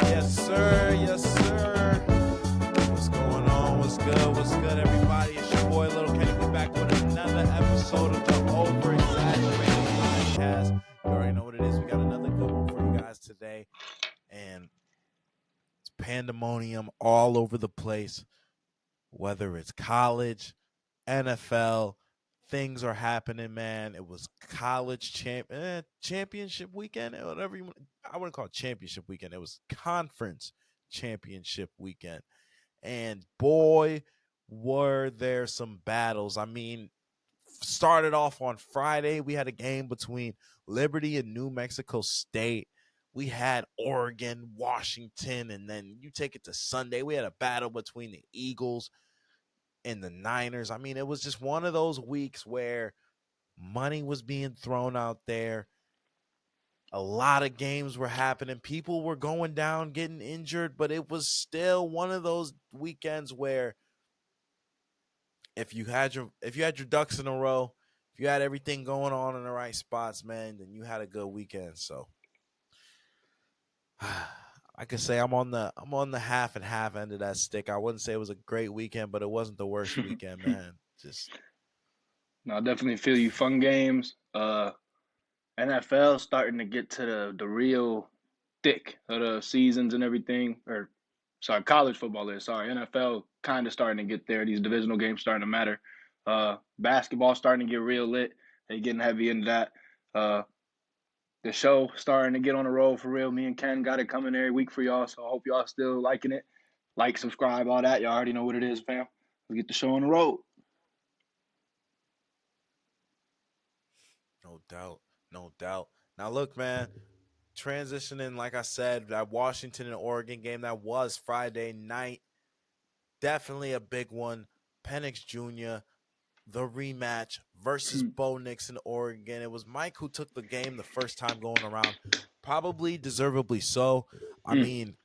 Yes, sir. Yes, sir. What's going on? What's good? What's good, everybody? It's your boy, Little Kenny. We're back with another episode of the Over Exaggerated Podcast. You already know what it is. We got another good one for you guys today. And it's pandemonium all over the place, whether it's college, NFL. Things are happening, man. It was college championship weekend, whatever you want. I wouldn't call it championship weekend. It was conference championship weekend. And boy, were there some battles. I mean, started off on Friday. We had a game between Liberty and New Mexico State. We had Oregon, Washington, and then you take it to Sunday. We had a battle between the Eagles and the Niners. I mean, it was just one of those weeks where money was being thrown out there. A lot of games were happening. People were going down, getting injured, but it was still one of those weekends where if you had your ducks in a row, if you had everything going on in the right spots, man, then you had a good weekend. So I could say I'm on the half and half end of that stick. I wouldn't say it was a great weekend, but it wasn't the worst weekend, man. Just No, I definitely feel you. Fun games. NFL starting to get to the real thick of the seasons and everything. Or sorry, college football is. Sorry, NFL kind of starting to get there. These divisional games starting to matter. Basketball starting to get real lit. They getting heavy into that. The show starting to get on the road for real. Me and Ken got it coming every week for y'all, so I hope y'all still liking it. Like, subscribe, all that. Y'all already know what it is, fam. Let's get the show on the road. no doubt. No doubt. Now look, man, transitioning, like I said, that Washington and Oregon game, that was Friday night. Definitely a big one. Penix Jr., the rematch versus Bo Nix in Oregon. It was Mike who took the game the first time going around. Probably deservedly so. I mean,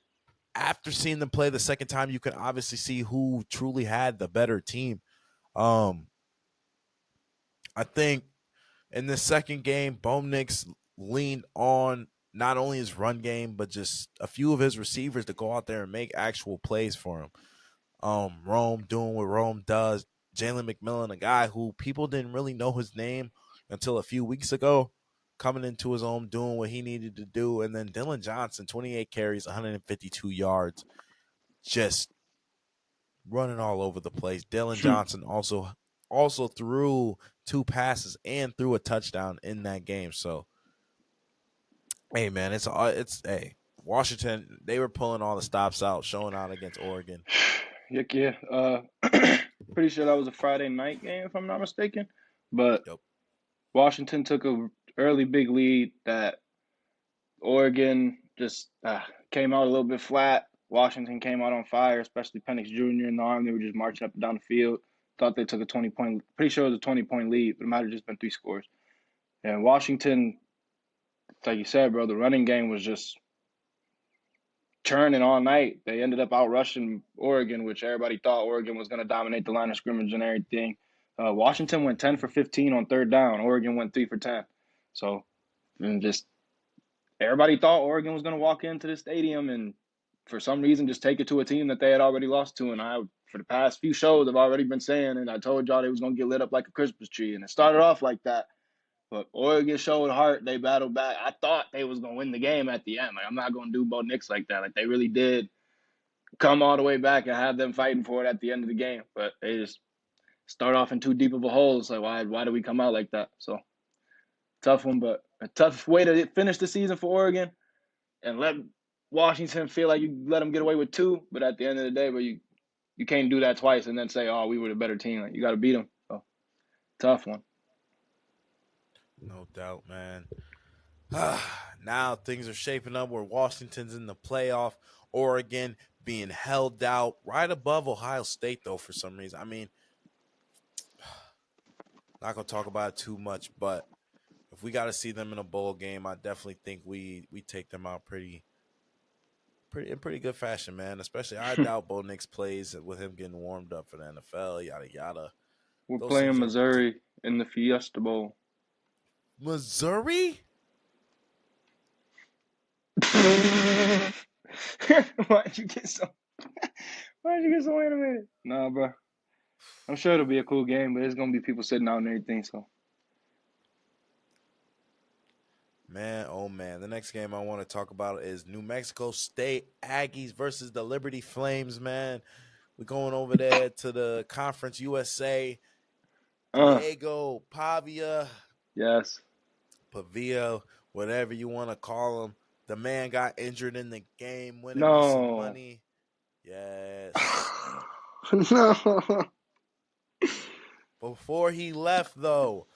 after seeing them play the second time, you can obviously see who truly had the better team. I think in the second game, Bo Nix leaned on not only his run game, but just a few of his receivers to go out there and make actual plays for him. Rome doing what Rome does. Jalen McMillan, a guy who people didn't really know his name until a few weeks ago, coming into his own, doing what he needed to do. And then Dylan Johnson, 28 carries, 152 yards, just running all over the place. Dylan Johnson also threw 2 passes and threw a touchdown in that game. So, hey man, it's hey, Washington, they were pulling all the stops out, showing out against Oregon. Yeah. Pretty sure that was a Friday night game, if I'm not mistaken. But Yep. Washington took a early big lead that Oregon just came out a little bit flat. Washington came out on fire, especially Penix Jr. in the arm. They were just marching up and down the field. Thought they took a 20-point, pretty sure it was a 20-point lead, but it might have just been 3 scores. And Washington, like you said, bro, the running game was just churning all night. They ended up out rushing Oregon, which everybody thought Oregon was going to dominate the line of scrimmage and everything. Washington went 10 for 15 on third down. Oregon went 3 for 10. So, and just everybody thought Oregon was going to walk into the stadium and for some reason just take it to a team that they had already lost to. And I, for the past few shows, I've already been saying, and I told y'all they was going to get lit up like a Christmas tree. And it started off like that. But Oregon showed heart. They battled back. I thought they was going to win the game at the end. Like, I'm not going to do Bo Nix like that. Like, they really did come all the way back and have them fighting for it at the end of the game. But they just start off in too deep of a hole. It's like, why do we come out like that? So, tough one, but a tough way to finish the season for Oregon and let Washington feel like you let them get away with 2. But at the end of the day, but you can't do that twice and then say, oh, we were the better team. Like, you got to beat them. So, tough one. No doubt, man. Now things are shaping up where Washington's in the playoff. Oregon being held out right above Ohio State, though, for some reason. I mean, not going to talk about it too much, but if we got to see them in a bowl game, I definitely think we take them out pretty in pretty good fashion, man. Especially, I doubt Bo Nix plays with him getting warmed up for the NFL, yada, yada. We're Those playing teams are Missouri in the Fiesta Bowl. Missouri? Why'd you get so animated? Nah, bro. I'm sure it'll be a cool game, but there's gonna be people sitting out and everything. So Man, oh man. The next game I want to talk about is New Mexico State Aggies versus the Liberty Flames, man. We're going over there to the Conference USA. Diego Pavia, yes. Pavia, whatever you want to call him. The man got injured in the game, winning me some No. money. Yes. No. Before he left, though,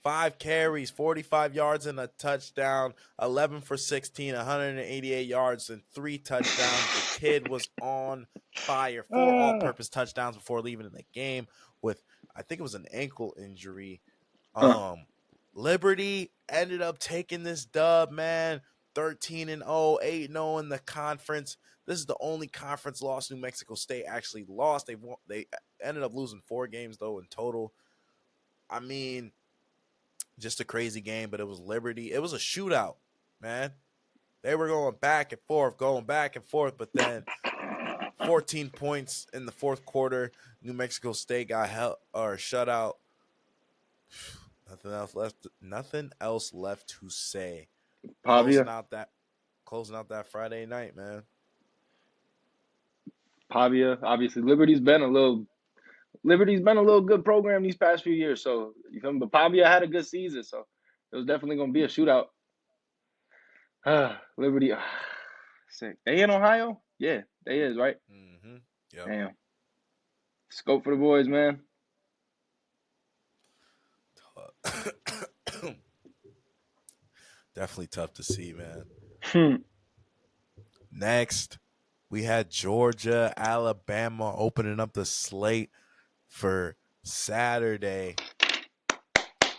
5 carries, 45 yards, and a touchdown, 11 for 16, 188 yards, and 3 touchdowns. The kid was on fire. 4 all-purpose touchdowns before leaving the game with, I think it was an ankle injury. Liberty ended up taking this dub, man. 13-0, 8-0 in the conference. This is the only conference loss New Mexico State actually lost. They ended up losing 4 games, though, in total. I mean, just a crazy game, but it was Liberty. It was a shootout, man. They were going back and forth, but then 14 points in the fourth quarter. New Mexico State got shut out. Nothing else left to say. Pavia. Closing out that Friday night, man. Pavia. Obviously, Liberty's been a little good program these past few years. So you feel me? But Pavia had a good season, so it was definitely gonna be a shootout. Liberty. Sick. They in Ohio? Yeah, they is, right? Mm-hmm. Yep. Damn. Scope for the boys, man. Definitely tough to see, man. Next, we had Georgia, Alabama opening up the slate for Saturday.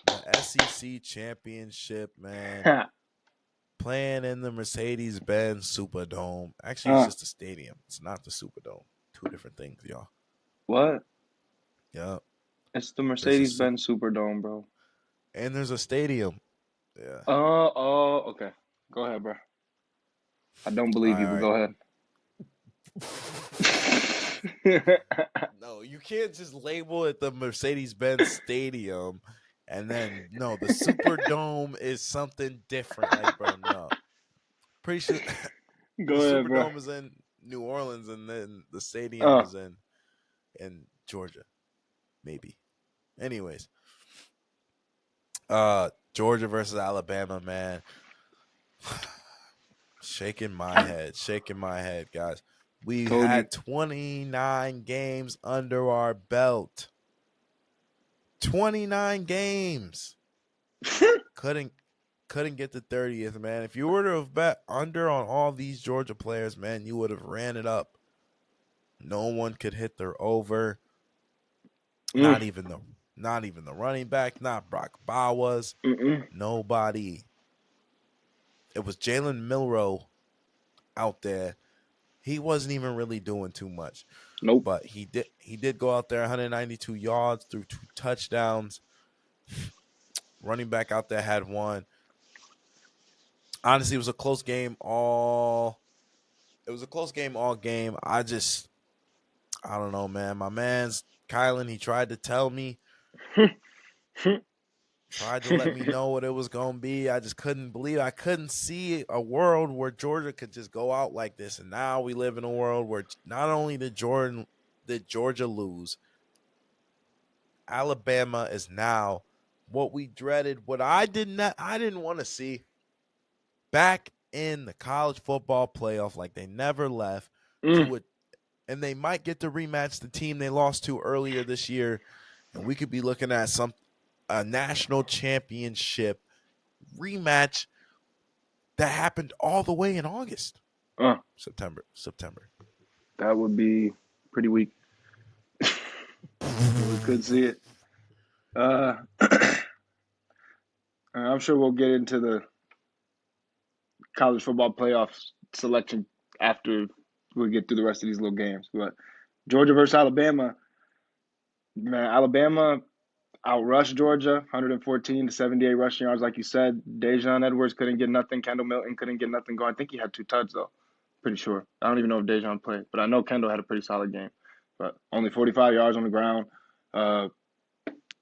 The SEC championship, man. Playing in the Mercedes-Benz Superdome. Actually, it's just a stadium. It's not the Superdome. 2 different things, y'all. What? Yeah. It's the Mercedes-Benz Superdome, bro. And there's a stadium. Yeah. Okay. Go ahead, bro. I don't believe you, but go ahead. No, you can't just label it the Mercedes-Benz Stadium and then, no, the Superdome is something different. Like, bro, no. Pretty sure the Superdome is in New Orleans and then the stadium is in Georgia. Maybe. Anyways. Georgia versus Alabama, man. Shaking my head, guys. We had 29 games under our belt. 29 games. Couldn't get the 30th, man. If you were to have bet under on all these Georgia players, man, you would have ran it up. No one could hit their over. Not even the running back, not Brock Bowers. Nobody. It was Jalen Milroe out there. He wasn't even really doing too much. Nope. But he did go out there 192 yards through 2 touchdowns. Running back out there had 1. Honestly, it was a close game all game. I don't know, man. My man's Kylan, he tried to tell me. Tried to let me know what it was going to be. I just couldn't believe. I couldn't see a world where Georgia could just go out like this. And now we live in a world where not only did Georgia lose, Alabama is now what we dreaded, what I didn't want to see, back in the college football playoff like they never left to it. And they might get to rematch the team they lost to earlier this year. And we could be looking at a national championship rematch that happened all the way in August. September. That would be pretty weak. We could see it. I'm sure we'll get into the college football playoff selection after we get through the rest of these little games. But Georgia versus Alabama, man, Alabama, outrushed Georgia, 114 to 78 rushing yards, like you said. Dejon Edwards couldn't get nothing. Kendall Milton couldn't get nothing going. I think he had 2 touchdowns, though. Pretty sure. I don't even know if Dejon played, but I know Kendall had a pretty solid game. But only 45 yards on the ground.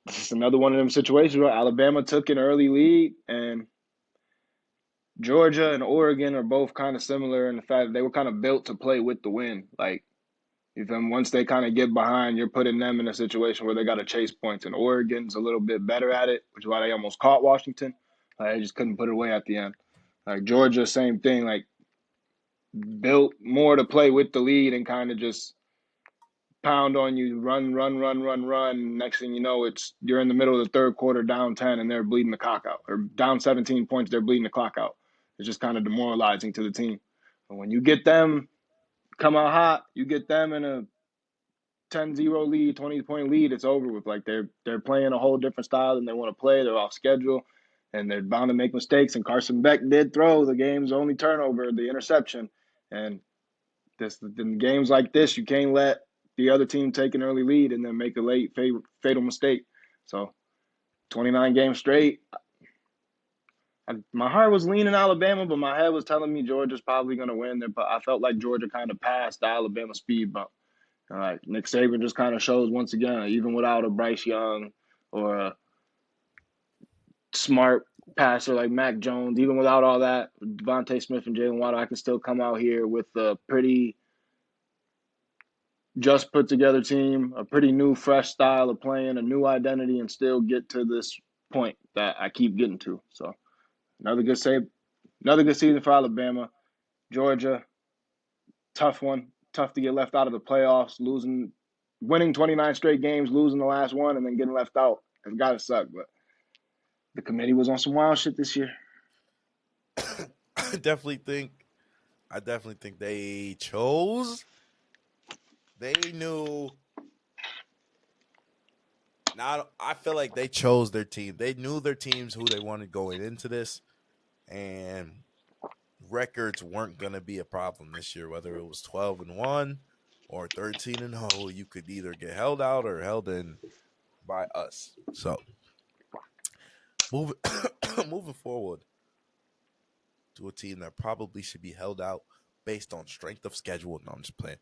It's another one of them situations where Alabama took an early lead, and Georgia and Oregon are both kind of similar in the fact that they were kind of built to play with the wind. Like, even once they kind of get behind, you're putting them in a situation where they got to chase points. And Oregon's a little bit better at it, which is why they almost caught Washington. They just couldn't put it away at the end. Like Georgia, same thing. Like built more to play with the lead and kind of just pound on you, run, run, run, run, run. Next thing you know, you're in the middle of the third quarter, down 10, and they're bleeding the clock out, or down 17 points, they're bleeding the clock out. It's just kind of demoralizing to the team. But when you get them come out hot, you get them in a 10-0 lead, 20-point lead, it's over with. Like they're playing a whole different style than they want to play. They're off schedule, and they're bound to make mistakes. And Carson Beck did throw the game's only turnover, the interception. And in games like this, you can't let the other team take an early lead and then make a late fatal mistake. So 29 games straight. My heart was leaning Alabama, but my head was telling me Georgia's probably going to win. But I felt like Georgia kind of passed the Alabama speed bump. All right, Nick Saban just kind of shows once again, even without a Bryce Young or a smart passer like Mac Jones, even without all that, Devontae Smith and Jalen Waddle, I can still come out here with a pretty just put together team, a pretty new, fresh style of playing, a new identity, and still get to this point that I keep getting to. So another good season for Alabama. Georgia, tough one. Tough to get left out of the playoffs, winning 29 straight games, losing the last one, and then getting left out. It's got to suck, but the committee was on some wild shit this year. I definitely think they chose. They knew. Now I feel like they chose their team. They knew their teams who they wanted going into this, and records weren't going to be a problem this year. Whether it was 12-1 or 13-0, you could either get held out or held in by us. So moving forward to a team that probably should be held out based on strength of schedule. No, I'm just playing.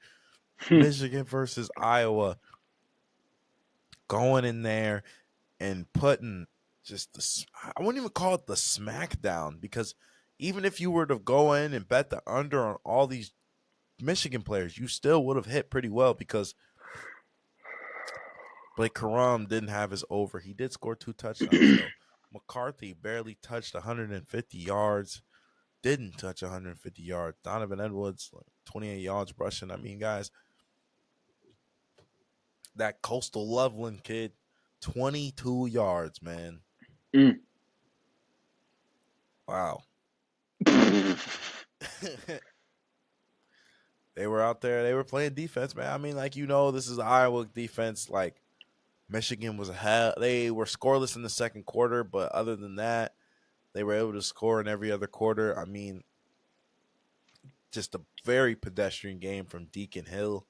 Michigan versus Iowa. Going in there and putting I wouldn't even call it the smackdown, because even if you were to go in and bet the under on all these Michigan players, you still would have hit pretty well, because Blake Corum didn't have his over. He did score 2 touchdowns, though. McCarthy barely touched 150 yards. Didn't touch 150 yards. Donovan Edwards, 28 yards rushing. I mean, guys, that Coastal Loveland kid, 22 yards, man. Wow. They were out there. They were playing defense, man. I mean, this is Iowa defense. Like, Michigan they were scoreless in the second quarter, but other than that, they were able to score in every other quarter. I mean, just a very pedestrian game from Deacon Hill,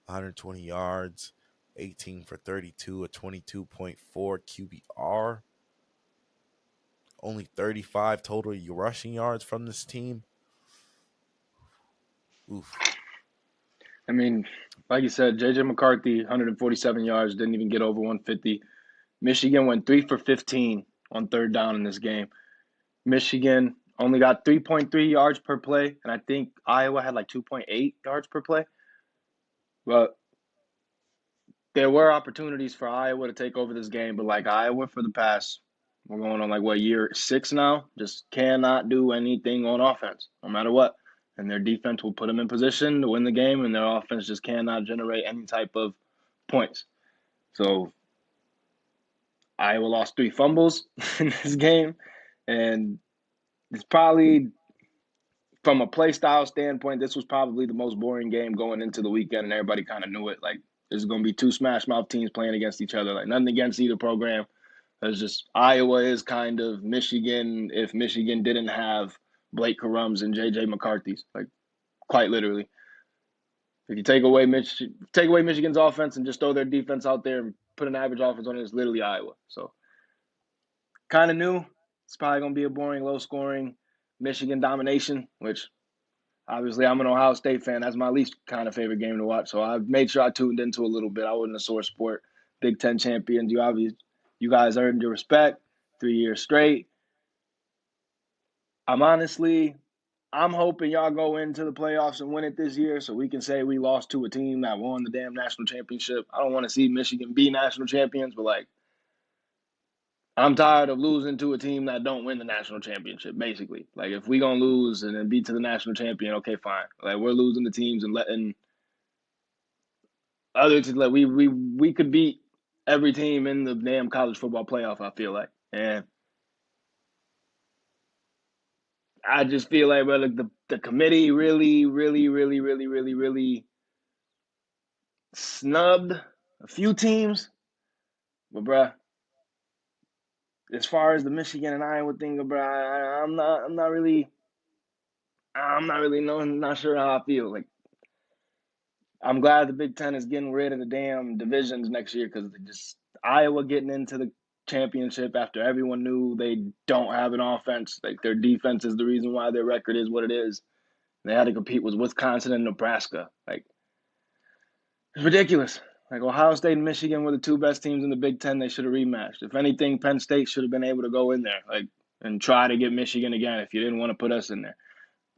120 yards, 18 for 32, a 22.4 QBR. Only 35 total rushing yards from this team. Oof. I mean, like you said, J.J. McCarthy, 147 yards, didn't even get over 150. Michigan went 3 for 15 on third down in this game. Michigan only got 3.3 yards per play, and I think Iowa had like 2.8 yards per play. But there were opportunities for Iowa to take over this game, but like Iowa for the past, we're going on year 6 now, just cannot do anything on offense, no matter what. And their defense will put them in position to win the game, and their offense just cannot generate any type of points. So Iowa lost 3 fumbles in this game, and it's probably, from a play style standpoint, this was probably the most boring game going into the weekend, and everybody kind of knew it. Like, there's going to be 2 smash mouth teams playing against each other. Like, nothing against either program. It's just Iowa is kind of Michigan if Michigan didn't have Blake Corums and J.J. McCarthy's, like, quite literally. If you take away Michigan's offense and just throw their defense out there and put an average offense on it, it's literally Iowa. So kind of new. It's probably going to be a boring, low-scoring Michigan domination, which obviously I'm an Ohio State fan. That's my least kind of favorite game to watch. So I made sure I tuned into a little bit. I wasn't a sore sport. Big Ten champions. You guys earned your respect 3 years straight. I'm hoping y'all go into the playoffs and win it this year so we can say we lost to a team that won the damn national championship. I don't want to see Michigan be national champions, but I'm tired of losing to a team that don't win the national championship, basically. If we going to lose and then beat to the national champion, okay, fine. We're losing the teams and letting other teams, we could beat every team in the damn college football playoff, I feel like. And I just feel like, the committee really, really, really, really, really, really snubbed a few teams. But, bruh, as far as the Michigan and Iowa thing, bruh, I'm not really not sure how I feel. I'm glad the Big Ten is getting rid of the damn divisions next year because Iowa getting into the championship after everyone knew they don't have an offense. Their defense is the reason why their record is what it is. They had to compete with Wisconsin and Nebraska. It's ridiculous. Ohio State and Michigan were the two best teams in the Big Ten. They should have rematched. If anything, Penn State should have been able to go in there, and try to get Michigan again if you didn't want to put us in there.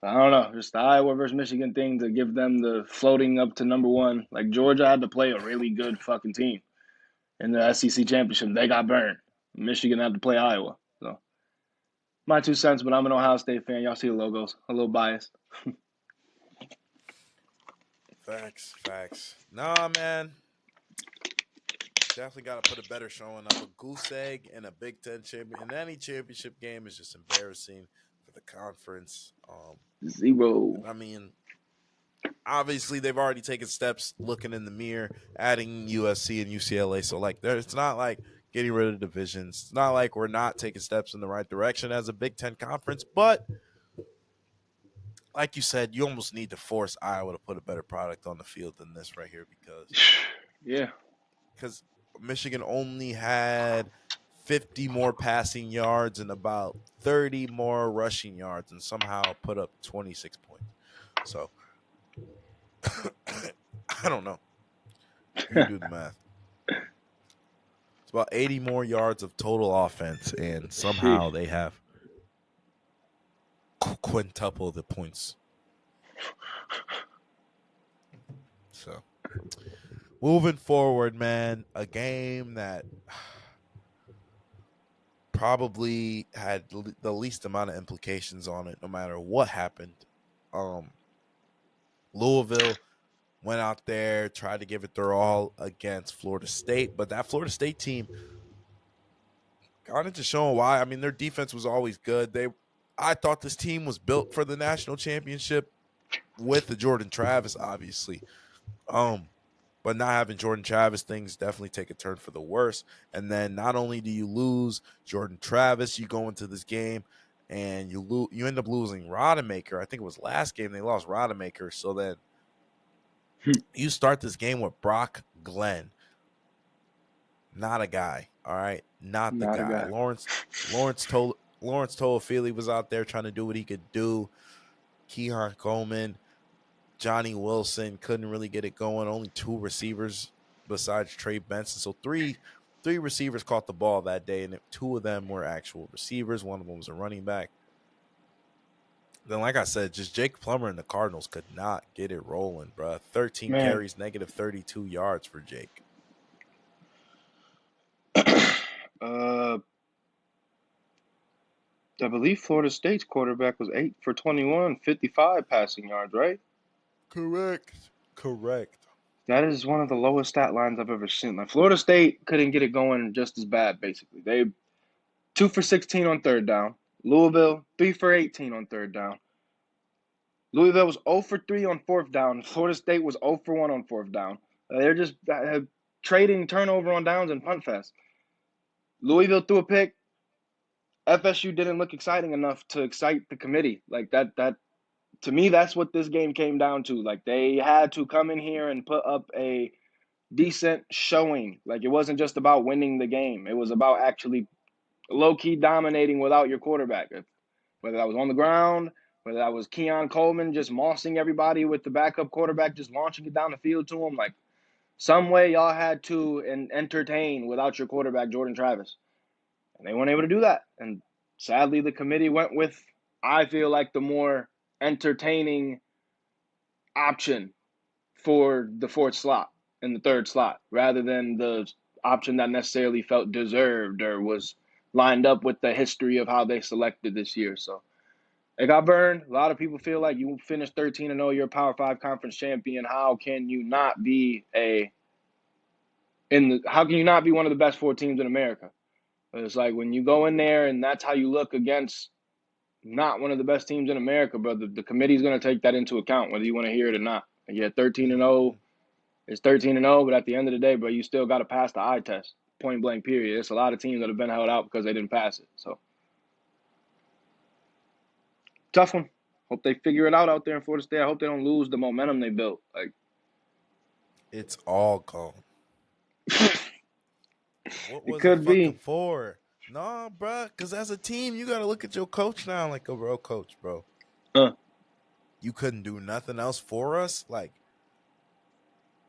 I don't know, just the Iowa versus Michigan thing to give them the floating up to number one. Georgia had to play a really good fucking team in the SEC championship. They got burned. Michigan had to play Iowa. So my 2 cents, but I'm an Ohio State fan. Y'all see the logos. A little biased. Facts. Nah, man. Definitely got to put a better showing up. A goose egg in a Big Ten champion in any championship game is just embarrassing for the conference. 0. I mean, obviously they've already taken steps looking in the mirror, adding USC and UCLA. So it's not like getting rid of divisions. It's not like we're not taking steps in the right direction as a Big Ten conference. But like you said, you almost need to force Iowa to put a better product on the field than this right here because Michigan only had 50 more passing yards and about 30 more rushing yards and somehow put up 26 points. So I don't know. You do the math. It's about 80 more yards of total offense, and somehow they have quintuple the points. So moving forward, man, a game that probably had the least amount of implications on it, no matter what happened. Louisville went out there, tried to give it their all against Florida State, but that Florida State team kind of just showing why. I mean, their defense was always good. I thought this team was built for the national championship with the Jordan Travis, obviously. But not having Jordan Travis, things definitely take a turn for the worse. And then not only do you lose Jordan Travis, you go into this game and you end up losing Rodemaker. I think it was last game they lost Rodemaker. So then you start this game with Brock Glenn. Not a guy, all right? Not the guy. Lawrence Toafili was out there trying to do what he could do. Keon Coleman, Johnny Wilson couldn't really get it going. Only 2 receivers besides Trey Benson. So three receivers caught the ball that day, and 2 of them were actual receivers. One of them was a running back. Then, like I said, just Jake Plummer and the Cardinals could not get it rolling, bro. 13 carries, negative 32 yards for Jake. I believe Florida State's quarterback was 8 for 21, 55 passing yards, right? Correct. That is one of the lowest stat lines I've ever seen. Florida State couldn't get it going just as bad, basically. They 2 for 16 on third down. Louisville, 3 for 18 on third down. Louisville was 0 for 3 on fourth down. Florida State was 0 for 1 on fourth down. They're just trading turnover on downs and punt fest. Louisville threw a pick. FSU didn't look exciting enough to excite the committee. That to me, that's what this game came down to. They had to come in here and put up a decent showing. Like, it wasn't just about winning the game. It was about actually low-key dominating without your quarterback. Whether that was on the ground, whether that was Keon Coleman just mossing everybody with the backup quarterback, just launching it down the field to him. Like, some way y'all had to entertain without your quarterback, Jordan Travis. And they weren't able to do that. And sadly, the committee went with, I feel like, the more entertaining option for the fourth slot and the third slot, rather than the option that necessarily felt deserved or was lined up with the history of how they selected this year. So it got burned. A lot of people feel like you finished 13-0, you're a Power 5 conference champion. How can you not be how can you not be one of the best 4 teams in America? It's like when you go in there and that's how you look against not one of the best teams in America, brother, the committee's going to take that into account, whether you want to hear it or not. And yeah, 13-0 is 13-0, but at the end of the day, bro, you still got to pass the eye test, point blank, period. It's a lot of teams that have been held out because they didn't pass it. So, tough one. Hope they figure it out there in Florida State. I hope they don't lose the momentum they built. Like, It's all gone. What was it could be. fucking for? Nah, bro, because as a team, you got to look at your coach now like a real coach, bro. You couldn't do nothing else for us? Like,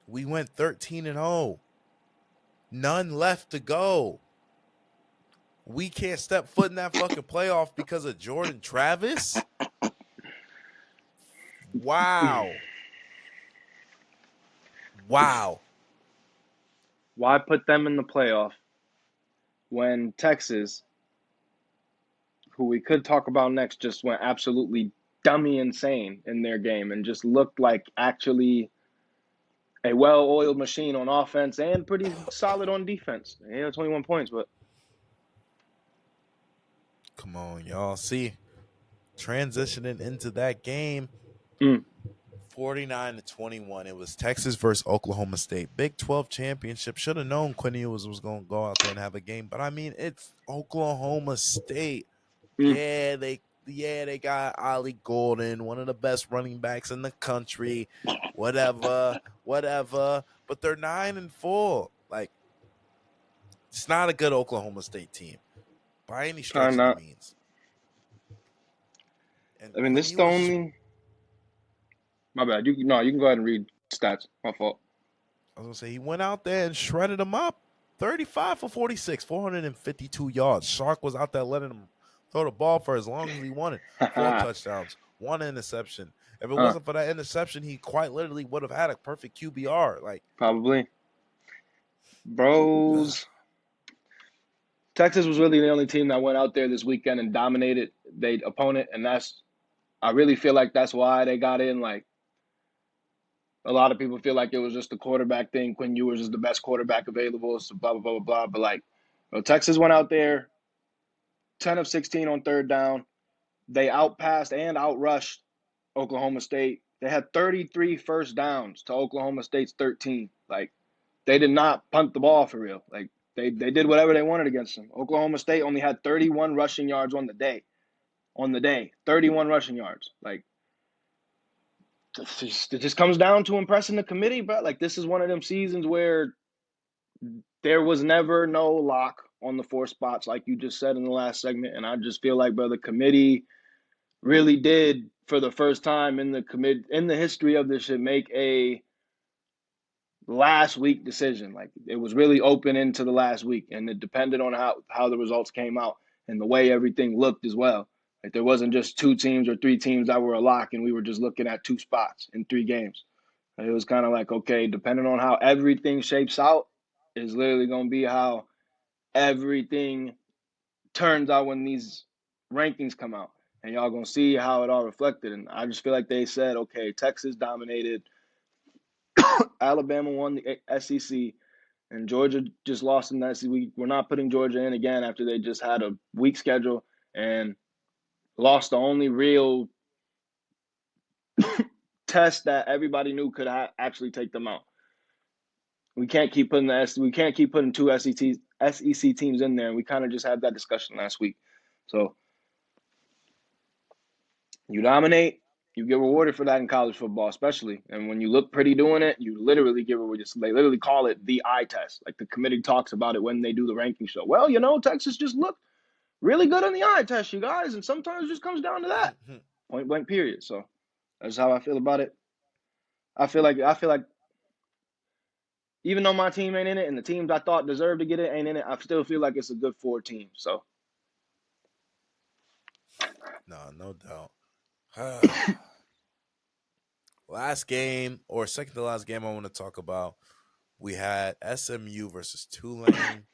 we went 13-0. None left to go. We can't step foot in that fucking playoff because of Jordan Travis? Wow. Wow. Why put them in the playoff when Texas, who we could talk about next, just went absolutely dummy insane in their game and just looked like actually a well-oiled machine on offense and pretty solid on defense. Yeah, 21 points, but come on, y'all. See, transitioning into that game, 49-21. It was Texas versus Oklahoma State. Big 12 championship. Should have known Quinn Ewers was going to go out there and have a game. But, I mean, it's Oklahoma State. Yeah, they got Ollie Gordon, one of the best running backs in the country. Whatever. But they're 9-4. Like, it's not a good Oklahoma State team by any stretch of the means. And I mean, this is the only. My bad. You can go ahead and read stats. My fault. I was going to say, he went out there and shredded them up. 35 for 46, 452 yards. Shark was out there letting him throw the ball for as long as he wanted. 4 touchdowns, 1 interception. If it wasn't for that interception, he quite literally would have had a perfect QBR. Like, probably. Bros. Texas was really the only team that went out there this weekend and dominated their opponent, and I really feel like that's why they got in. Like, a lot of people feel like it was just a quarterback thing. Quinn Ewers is the best quarterback available, so blah, blah, blah, blah, blah. But, like, Texas went out there, 10 of 16 on third down. They outpassed and outrushed Oklahoma State. They had 33 first downs to Oklahoma State's 13. Like, they did not punt the ball for real. Like, they did whatever they wanted against them. Oklahoma State only had 31 rushing yards on the day. 31 rushing yards. Like, it just comes down to impressing the committee, but like, this is one of them seasons where there was never no lock on the 4 spots, like you just said in the last segment. And I just feel like, bro, the committee really did, for the first time in the history of this shit, make a last week decision. Like, it was really open into the last week, and it depended on how the results came out and the way everything looked as well. Like, there wasn't just 2 teams or 3 teams that were a lock, and we were just looking at 2 spots in 3 games. It was kind of like, okay, depending on how everything shapes out is literally going to be how everything turns out when these rankings come out. And y'all going to see how it all reflected. And I just feel like they said, okay, Texas dominated. Alabama won the SEC. And Georgia just lost in the SEC. We're not putting Georgia in again after they just had a weak schedule and lost the only real test that everybody knew could actually take them out. We can't keep putting 2 SEC teams in there. And we kind of just had that discussion last week. So you dominate, You get rewarded for that in college football, especially. And when you look pretty doing it, you literally get rewarded. They literally call it the eye test. Like the committee talks about it when they do the ranking show. Well, Texas just looked really good on the eye test, you guys. And sometimes it just comes down to that. Point blank period. So that's how I feel about it. I feel like even though my team ain't in it and the teams I thought deserved to get it ain't in it, I still feel like it's a good 4 team. So No doubt. Last game, or second to last game I want to talk about, we had SMU versus Tulane.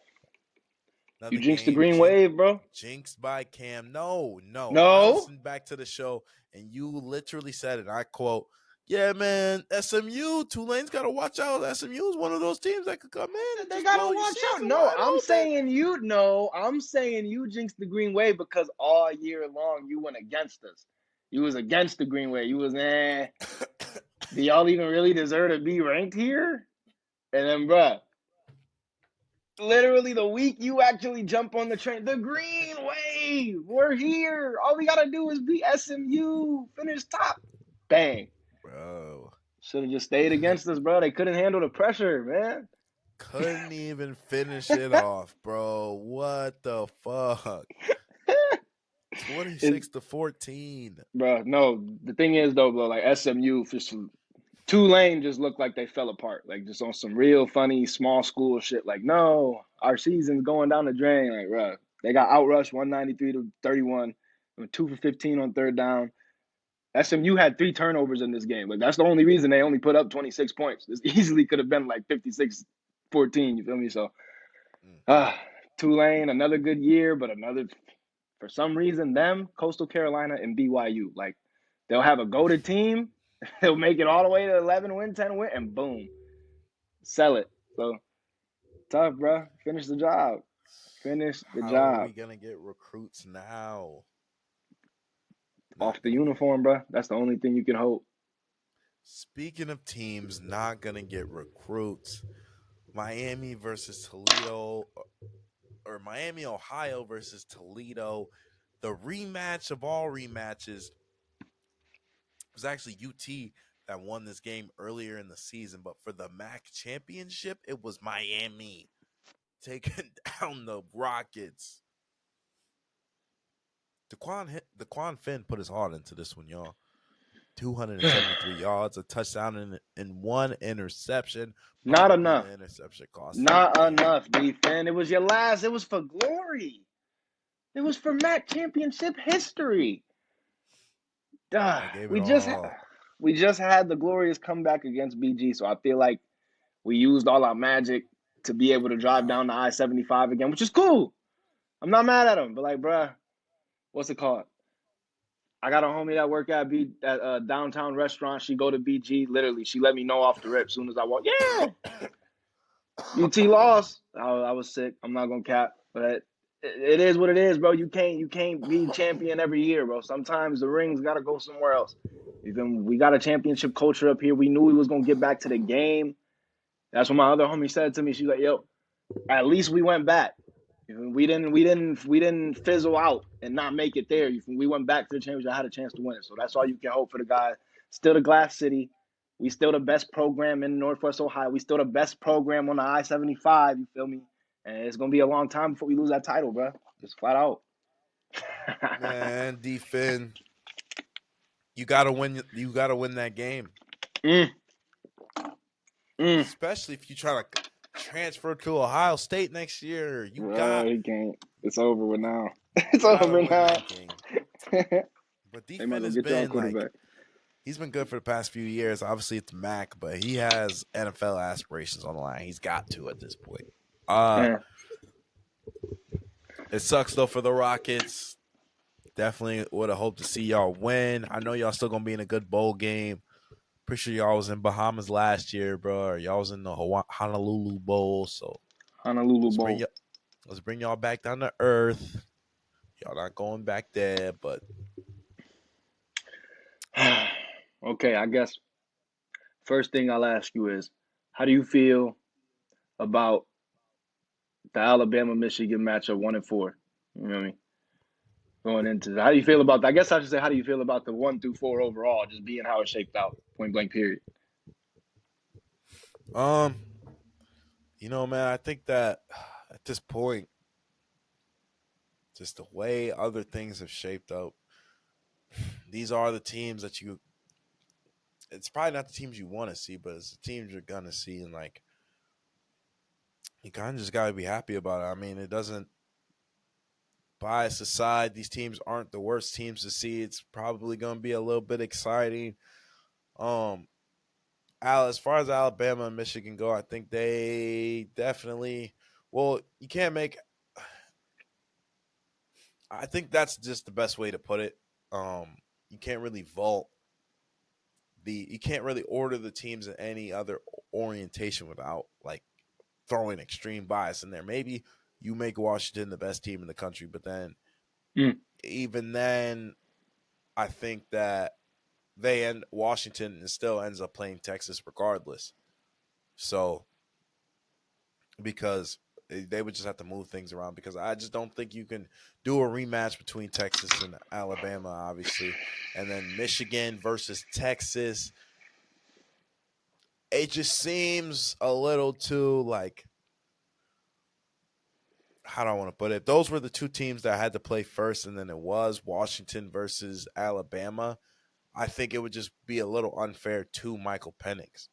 Another you jinxed the game, green wave, bro. jinxed by Cam. No. I No. listened back to the show, and you literally said it. I quote, "Yeah, man, SMU, Tulane's got to watch out. SMU is one of those teams that could come in and They just gotta blow your watch out. season No, wide I'm open." saying you jinxed the green wave because all year long you went against us. You was against the green wave. You was do y'all even really deserve to be ranked here? And then, bruh, literally the week you actually jump on the train, the green wave, we're here. All we gotta do is beat SMU, finish top. Bang. Bro. Should have just stayed against us, bro. They couldn't handle the pressure, man. Couldn't even finish it off, bro. What the fuck? 26-14. Bro, no. The thing is, though, bro, like SMU, Tulane just looked like they fell apart. Like, just on some real funny, small school shit. Like, no, our season's going down the drain. Like, bro, they got outrushed 193-31, 2 for 15 on third down. SMU had 3 turnovers in this game. Like, that's the only reason they only put up 26 points. This easily could have been like 56-14, you feel me? So, Tulane, another good year, but for some reason, Coastal Carolina, and BYU, like, they'll have a goated team. They'll make it all the way to 11 win, 10 win, and boom, sell it. So, tough, bro. Finish the job. How are we going to get recruits now? Off the uniform, bro. That's the only thing you can hope. Speaking of teams not going to get recruits, Miami versus Toledo, or Miami, Ohio versus Toledo, the rematch of all rematches. It was actually UT that won this game earlier in the season, but for the MAC championship, it was Miami taking down the Rockets. DeQuan Finn put his heart into this one, y'all. 273 yards, a touchdown, and 1 interception. Not enough. The interception cost. Not enough, D. Finn. It was your last. It was for glory. It was for MAC championship history. We just had the glorious comeback against BG, so I feel like we used all our magic to be able to drive down the I-75 again, which is cool. I'm not mad at him, but like, bruh, what's it called? I got a homie that work at a downtown restaurant. She go to BG. Literally, she let me know off the rip as soon as I walk. Yeah, UT lost. I was sick. I'm not gonna cap, but it is what it is, bro. You can't be champion every year, bro. Sometimes the rings gotta go somewhere else. We got a championship culture up here. We knew we was gonna get back to the game. That's what my other homie said to me. She's like, "Yo, at least we went back. We didn't fizzle out and not make it there. We went back to the championship. I had a chance to win it. So that's all you can hope for the guys. Still the Glass City. We still the best program in Northwest Ohio. We still the best program on the I-75. You feel me? And it's gonna be a long time before we lose that title, bro. Just flat out. Man, D-Fin, you gotta win. You gotta win that game. Especially if you try to transfer to Ohio State next year. He can't. It's over with now. It's over now. But D-Fin has been like, he's been good for the past few years. Obviously, it's Mac, but he has NFL aspirations on the line. He's got to at this point. It sucks though for the Rockets. Definitely would have hoped to see y'all win. I know y'all still gonna be in a good bowl game. Pretty sure y'all was in Bahamas last year, bro. Or y'all was in the Honolulu Bowl. So Honolulu Bowl. Let's bring y'all back down to earth. Y'all not going back there, but okay. I guess first thing I'll ask you is, how do you feel about the Alabama-Michigan matchup 1-4? You know what I mean? going into that. How do you feel about that? I guess I should say, how do you feel about the 1 through 4 overall, just being how it shaped out, point blank, period? Um, man, I think that at this point, just the way other things have shaped up, these are the teams that it's probably not the teams you want to see, but it's the teams you're going to see. And, like, you kind of just got to be happy about it. I mean, it doesn't bias aside, these teams aren't the worst teams to see. It's probably going to be a little bit exciting. As far as Alabama and Michigan go, I think they definitely. Well, you can't make. I think that's just the best way to put it. You can't really you can't really order the teams in any other orientation without like throwing extreme bias in there. Maybe you make Washington the best team in the country, but then even then, I think that Washington still ends up playing Texas regardless. So because they would just have to move things around, because I just don't think you can do a rematch between Texas and Alabama, obviously, and then Michigan versus Texas. It just seems a little too, like, how do I want to put it? Those were the two teams that had to play first, and then it was Washington versus Alabama. I think it would just be a little unfair to Michael Penix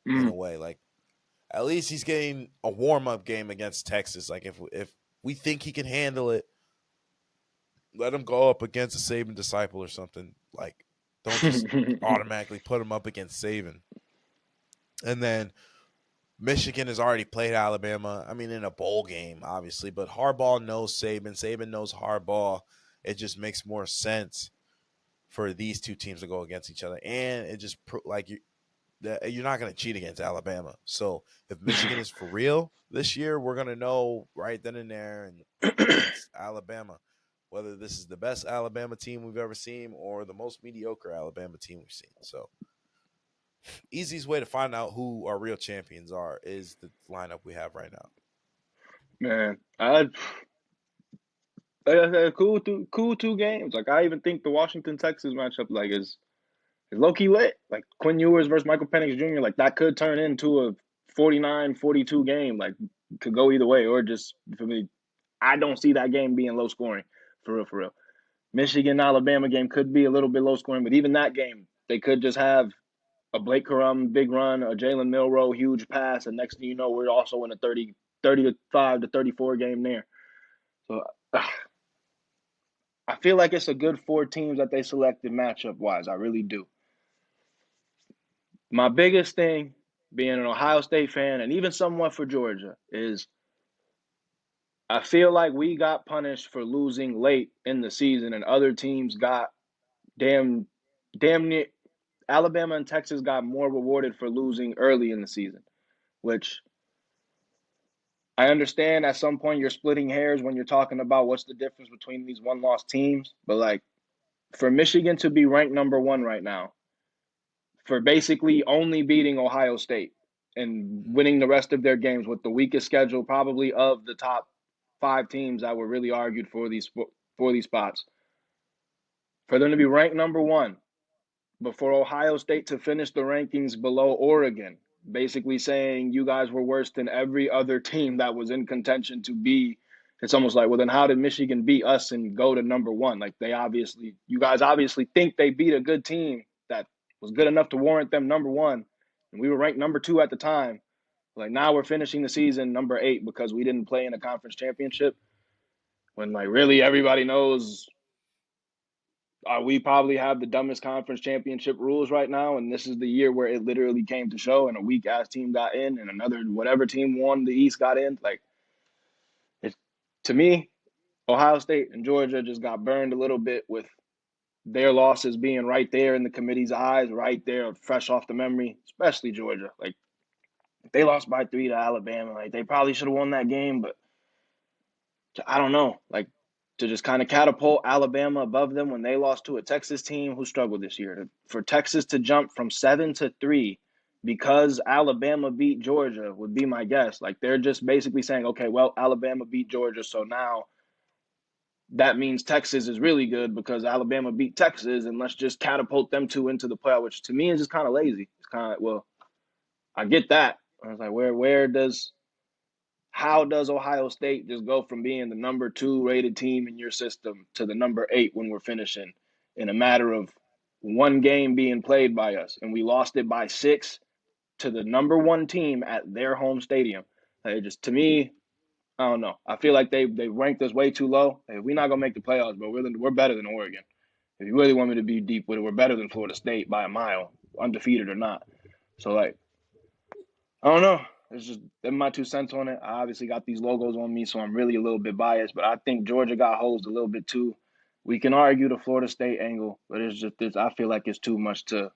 in a way. Like, at least he's getting a warm-up game against Texas. Like, if we think he can handle it, let him go up against a Saban disciple or something. Like, don't just automatically put him up against Saban. And then Michigan has already played Alabama. I mean, in a bowl game, obviously, but Harbaugh knows Saban. Saban knows Harbaugh. It just makes more sense for these two teams to go against each other, and it just you're not going to cheat against Alabama. So if Michigan is for real this year, we're going to know right then and there and against Alabama whether this is the best Alabama team we've ever seen or the most mediocre Alabama team we've seen. So easiest way to find out who our real champions are is the lineup we have right now. Man, like I said, cool 2 games. Like, I even think the Washington Texas matchup is low key lit. Like, Quinn Ewers versus Michael Penix Jr. Like, that could turn into a 49-42 game. Like, could go either way, or just, for me, I don't see that game being low scoring, for real, for real. Michigan Alabama game could be a little bit low scoring, but even that game, they could just have a Blake Corum big run, a Jalen Milroe huge pass, and next thing you know, we're also in a 35 to 34 game there. So I feel like it's a good 4 teams that they selected matchup wise. I really do. My biggest thing, being an Ohio State fan and even somewhat for Georgia, is I feel like we got punished for losing late in the season, and other teams got damn near. Alabama and Texas got more rewarded for losing early in the season, which I understand at some point you're splitting hairs when you're talking about what's the difference between these one-loss teams. But, like, for Michigan to be ranked #1 right now, for basically only beating Ohio State and winning the rest of their games with the weakest schedule probably of the top 5 teams that were really argued for these spots, for them to be ranked #1, but for Ohio State to finish the rankings below Oregon, basically saying you guys were worse than every other team that was in contention to be. It's almost like, well, then how did Michigan beat us and go to #1? Like, you guys obviously think they beat a good team that was good enough to warrant them #1, and we were ranked #2 at the time. Like, now we're finishing the season #8 because we didn't play in a conference championship. When, like, really everybody knows we probably have the dumbest conference championship rules right now, and this is the year where it literally came to show, and a weak ass team got in, and another whatever team won the East got in. Like, to me, Ohio State and Georgia just got burned a little bit with their losses being right there in the committee's eyes, right there, fresh off the memory. Especially Georgia. Like, they lost by 3 to Alabama. Like, they probably should have won that game, but I don't know. Like, to just kind of catapult Alabama above them when they lost to a Texas team who struggled this year. For Texas to jump from 7-3 because Alabama beat Georgia would be my guess. Like, they're just basically saying, okay, well, Alabama beat Georgia, so now that means Texas is really good because Alabama beat Texas, and let's just catapult them two into the playoff, which to me is just kind of lazy. It's kind of, well, I get that. I was like, how does Ohio State just go from being the number 2 rated team in your system to the number 8 when we're finishing in a matter of one game being played by us, and we lost it by 6 to the number 1 team at their home stadium? Like, just to me, I don't know. I feel like they ranked us way too low. Hey, we're not gonna make the playoffs, but we're better than Oregon. If you really want me to be deep with it, we're better than Florida State by a mile, undefeated or not. So like, I don't know. It's just my 2 cents on it. I obviously got these logos on me, so I'm really a little bit biased. But I think Georgia got hosed a little bit too. We can argue the Florida State angle, but it's just this. I feel like it's too much to.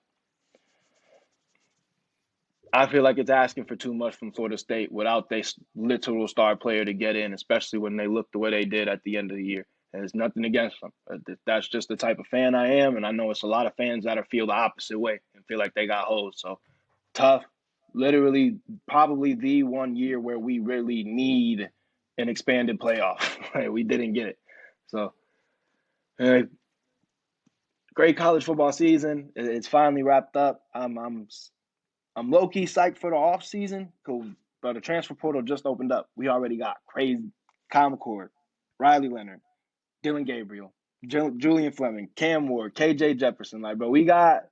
I feel like it's asking for too much from Florida State without their literal star player to get in, especially when they look the way they did at the end of the year. And there's nothing against them. That's just the type of fan I am, and I know it's a lot of fans that feel the opposite way and feel like they got hosed. So tough. Literally, probably the one year where we really need an expanded playoff. We didn't get it. So, great college football season. It's finally wrapped up. I'm low key psyched for the off season, but the transfer portal just opened up. We already got crazy Kyle McCord, Riley Leonard, Dylan Gabriel, Julian Fleming, Cam Ward, KJ Jefferson. Like, bro, we got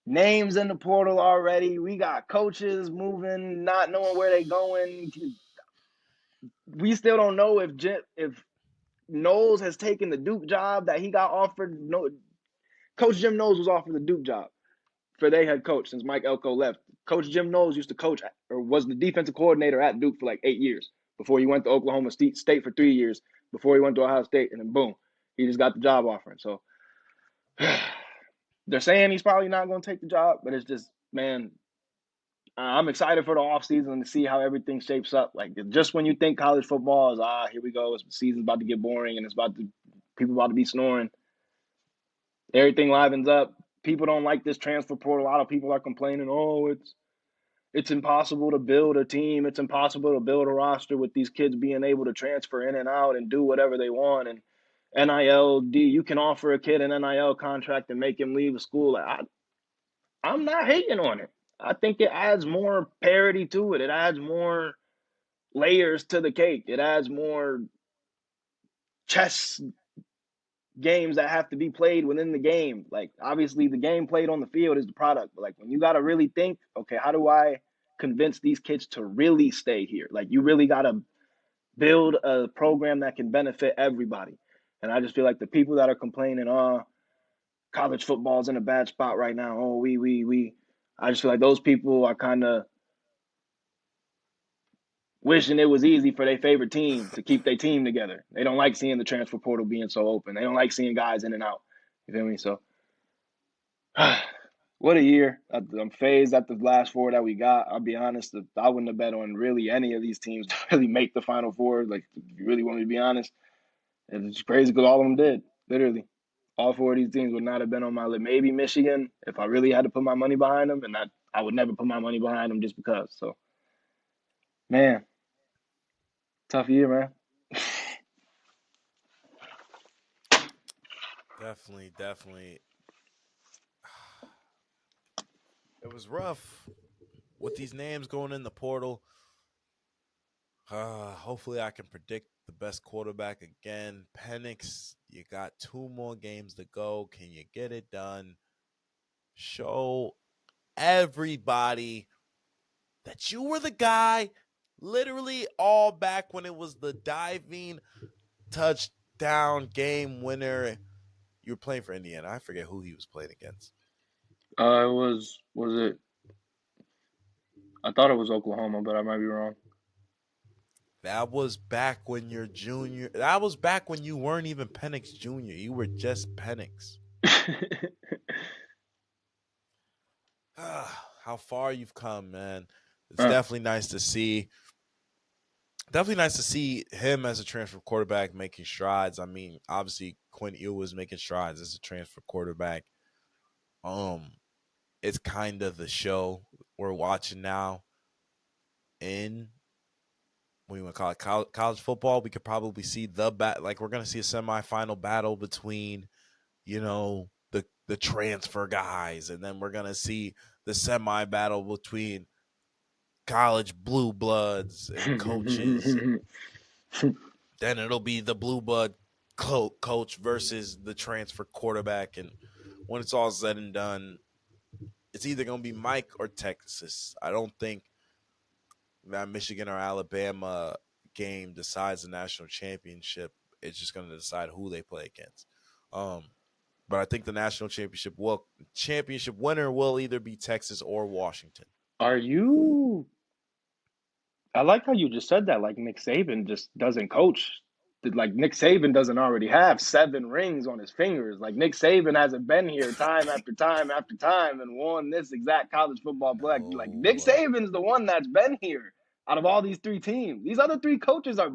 names in the portal already. We got coaches moving, not knowing where they going. We still don't know if Knowles has taken the Duke job that he got offered. No, Coach Jim Knowles was offered the Duke job for their head coach since Mike Elko left. Coach Jim Knowles used to coach or was the defensive coordinator at Duke for like 8 years before he went to Oklahoma State for 3 years, before he went to Ohio State, and then boom, he just got the job offering. So they're saying he's probably not going to take the job, but it's just, man, I'm excited for the offseason to see how everything shapes up. Like, just when you think college football is, here we go, the season's about to get boring and people about to be snoring, everything livens up. People don't like this transfer portal. A lot of people are complaining, it's impossible to build a team. It's impossible to build a roster with these kids being able to transfer in and out and do whatever they want. And you can offer a kid an NIL contract and make him leave a school. I'm not hating on it. I think it adds more parity to it. It adds more layers to the cake. It adds more chess games that have to be played within the game. Like, obviously the game played on the field is the product, but like, when you got to really think, okay, how do I convince these kids to really stay here? Like, you really got to build a program that can benefit everybody. And I just feel like the people that are complaining, college football's in a bad spot right now. I just feel like those people are kind of wishing it was easy for their favorite team to keep their team together. They don't like seeing the transfer portal being so open. They don't like seeing guys in and out. You feel me? So, what a year. I'm phased at the last 4 that we got. I'll be honest, I wouldn't have bet on really any of these teams to really make the Final Four. Like, if you really want me to be honest, it's crazy because all of them did, literally. All 4 of these teams would not have been on my list. Maybe Michigan, if I really had to put my money behind them, and I would never put my money behind them just because. So, man, tough year, man. Definitely. It was rough with these names going in the portal. Hopefully, I can predict the best quarterback again. Penix, you got 2 more games to go. Can you get it done? Show everybody that you were the guy, literally all back when it was the diving touchdown game winner. You were playing for Indiana. I forget who he was playing against. Was it? I thought it was Oklahoma, but I might be wrong. That was back when you're junior. That was back when you weren't even Penix Jr. You were just Penix. How far you've come, man. It's definitely nice to see. Definitely nice to see him as a transfer quarterback making strides. I mean, obviously Quinn Ewers was making strides as a transfer quarterback. It's kind of the show we're watching now in what do you want to call it? College football. We could probably see we're going to see a semifinal battle between, the transfer guys, and then we're going to see the semi battle between college blue bloods and coaches. Then it'll be the blue blood coach versus the transfer quarterback, and when it's all said and done, it's either going to be Mike or Texas. I don't think that Michigan or Alabama game decides the national championship. It's just going to decide who they play against. But I think the national championship winner will either be Texas or Washington. I like how you just said that. Like Nick Saban just doesn't coach. Like Nick Saban doesn't already have 7 rings on his fingers. Like Nick Saban hasn't been here time after time after time and won this exact college football play. Like Nick Saban's the one that's been here out of all these 3 teams. These other 3 coaches are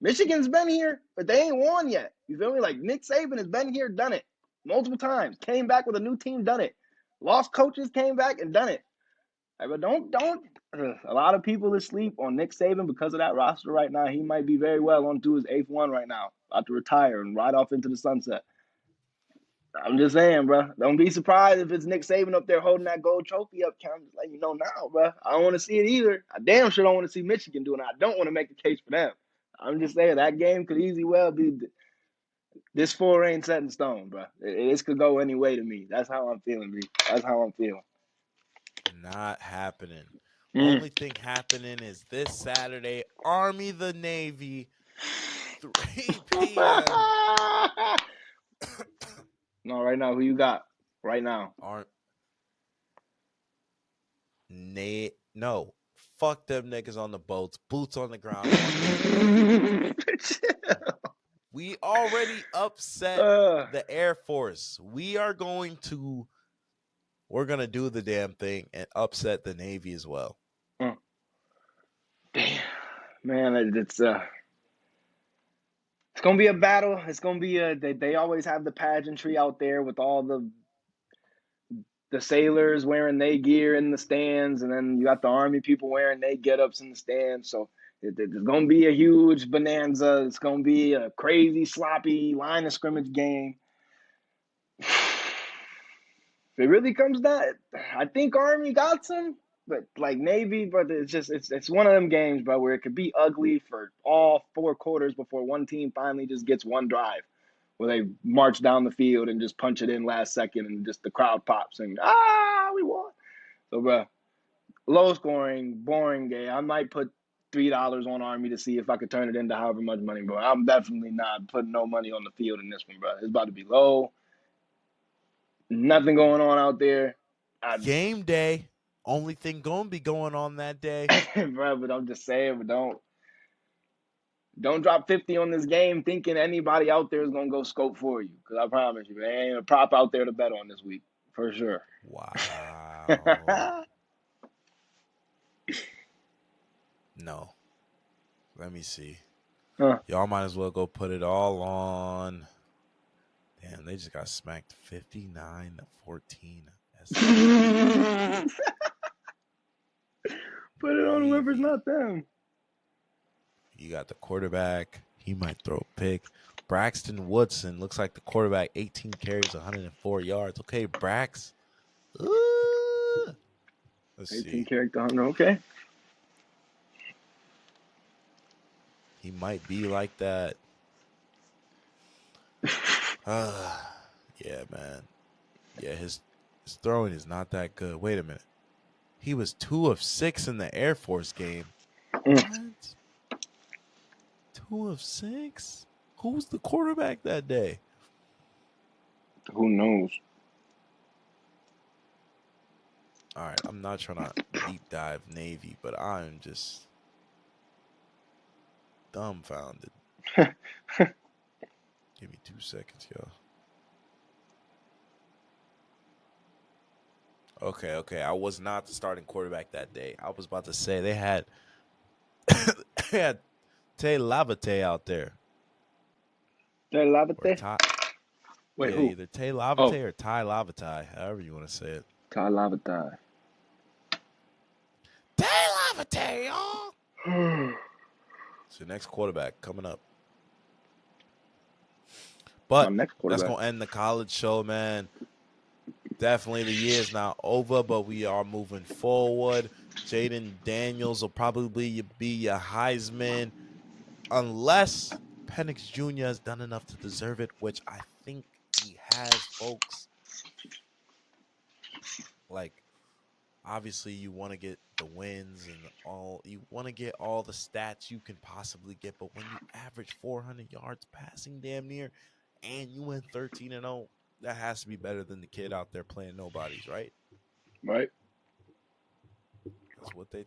Michigan's been here, but they ain't won yet. You feel me? Like Nick Saban has been here, done it multiple times. Came back with a new team, done it. Lost coaches, came back and done it. But don't. A lot of people asleep on Nick Saban because of that roster right now. He might be very well on to his 8th one right now, about to retire and ride off into the sunset. I'm just saying, bro. Don't be surprised if it's Nick Saban up there holding that gold trophy up. I'm just letting you know now, bro. I don't want to see it either. I damn sure don't want to see Michigan doing it. I don't want to make the case for them. I'm just saying that game could easily well be. This 4 ain't set in stone, bro. This could go any way to me. That's how I'm feeling, B. That's how I'm feeling. Not happening. Only thing happening is this Saturday, Army the Navy, 3 p.m. No, right now, who you got? Right now. No. Fuck them niggas on the boats. Boots on the ground. We already upset the Air Force. We're going to do the damn thing and upset the Navy as well. Damn. Man, it's gonna be a battle. It's gonna be they always have the pageantry out there with all the sailors wearing their gear in the stands, and then you got the Army people wearing their get-ups in the stands. So it's gonna be a huge bonanza. It's gonna be a crazy, sloppy line of scrimmage game. If it really comes down, I think Army got some. But like Navy, but it's one of them games, bro, where it could be ugly for all 4 quarters before one team finally just gets one drive, where they march down the field and just punch it in last second, and just the crowd pops and we won. So, bro, low scoring, boring game. I might put $3 on Army to see if I could turn it into however much money, bro. I'm definitely not putting no money on the field in this one, bro. It's about to be low. Nothing going on out there. Game day. Only thing gonna be going on that day. Bro, but I'm just saying, but don't drop 50 on this game thinking anybody out there is gonna go scope for you. Because I promise you, there ain't a prop out there to bet on this week. For sure. Wow. No. Let me see. Y'all might as well go put it all on. Damn, they just got smacked 59-14. Put it on whoever's not them. You got the quarterback. He might throw a pick. Braxton Woodson looks like the quarterback. 18 carries, 104 yards. Okay, Brax. Let's 18 see. carries, 100. Okay. He might be like that. Yeah, man. Yeah, his throwing is not that good. Wait a minute. He was 2 of 6 in the Air Force game. What? 2 of 6? Who was the quarterback that day? Who knows? All right, I'm not trying to deep dive Navy, but I'm just dumbfounded. Give me 2 seconds, y'all. Okay. I was not the starting quarterback that day. I was about to say they had Tay Lavate out there. Tay Lavate? Wait, who? Either Tay Lavate or Ty Lavate, however you want to say it. Ty Lavate. Tay Lavate, y'all. So next quarterback coming up. My But next that's quarterback. going to end the college show, man. Definitely the year is not over, but we are moving forward. Jaden Daniels will probably be your Heisman unless Penix Jr. has done enough to deserve it, which I think he has, folks. Like, obviously, you want to get the wins and you want to get all the stats you can possibly get, but when you average 400 yards passing damn near and you win 13-0, that has to be better than the kid out there playing nobodies, right? Right.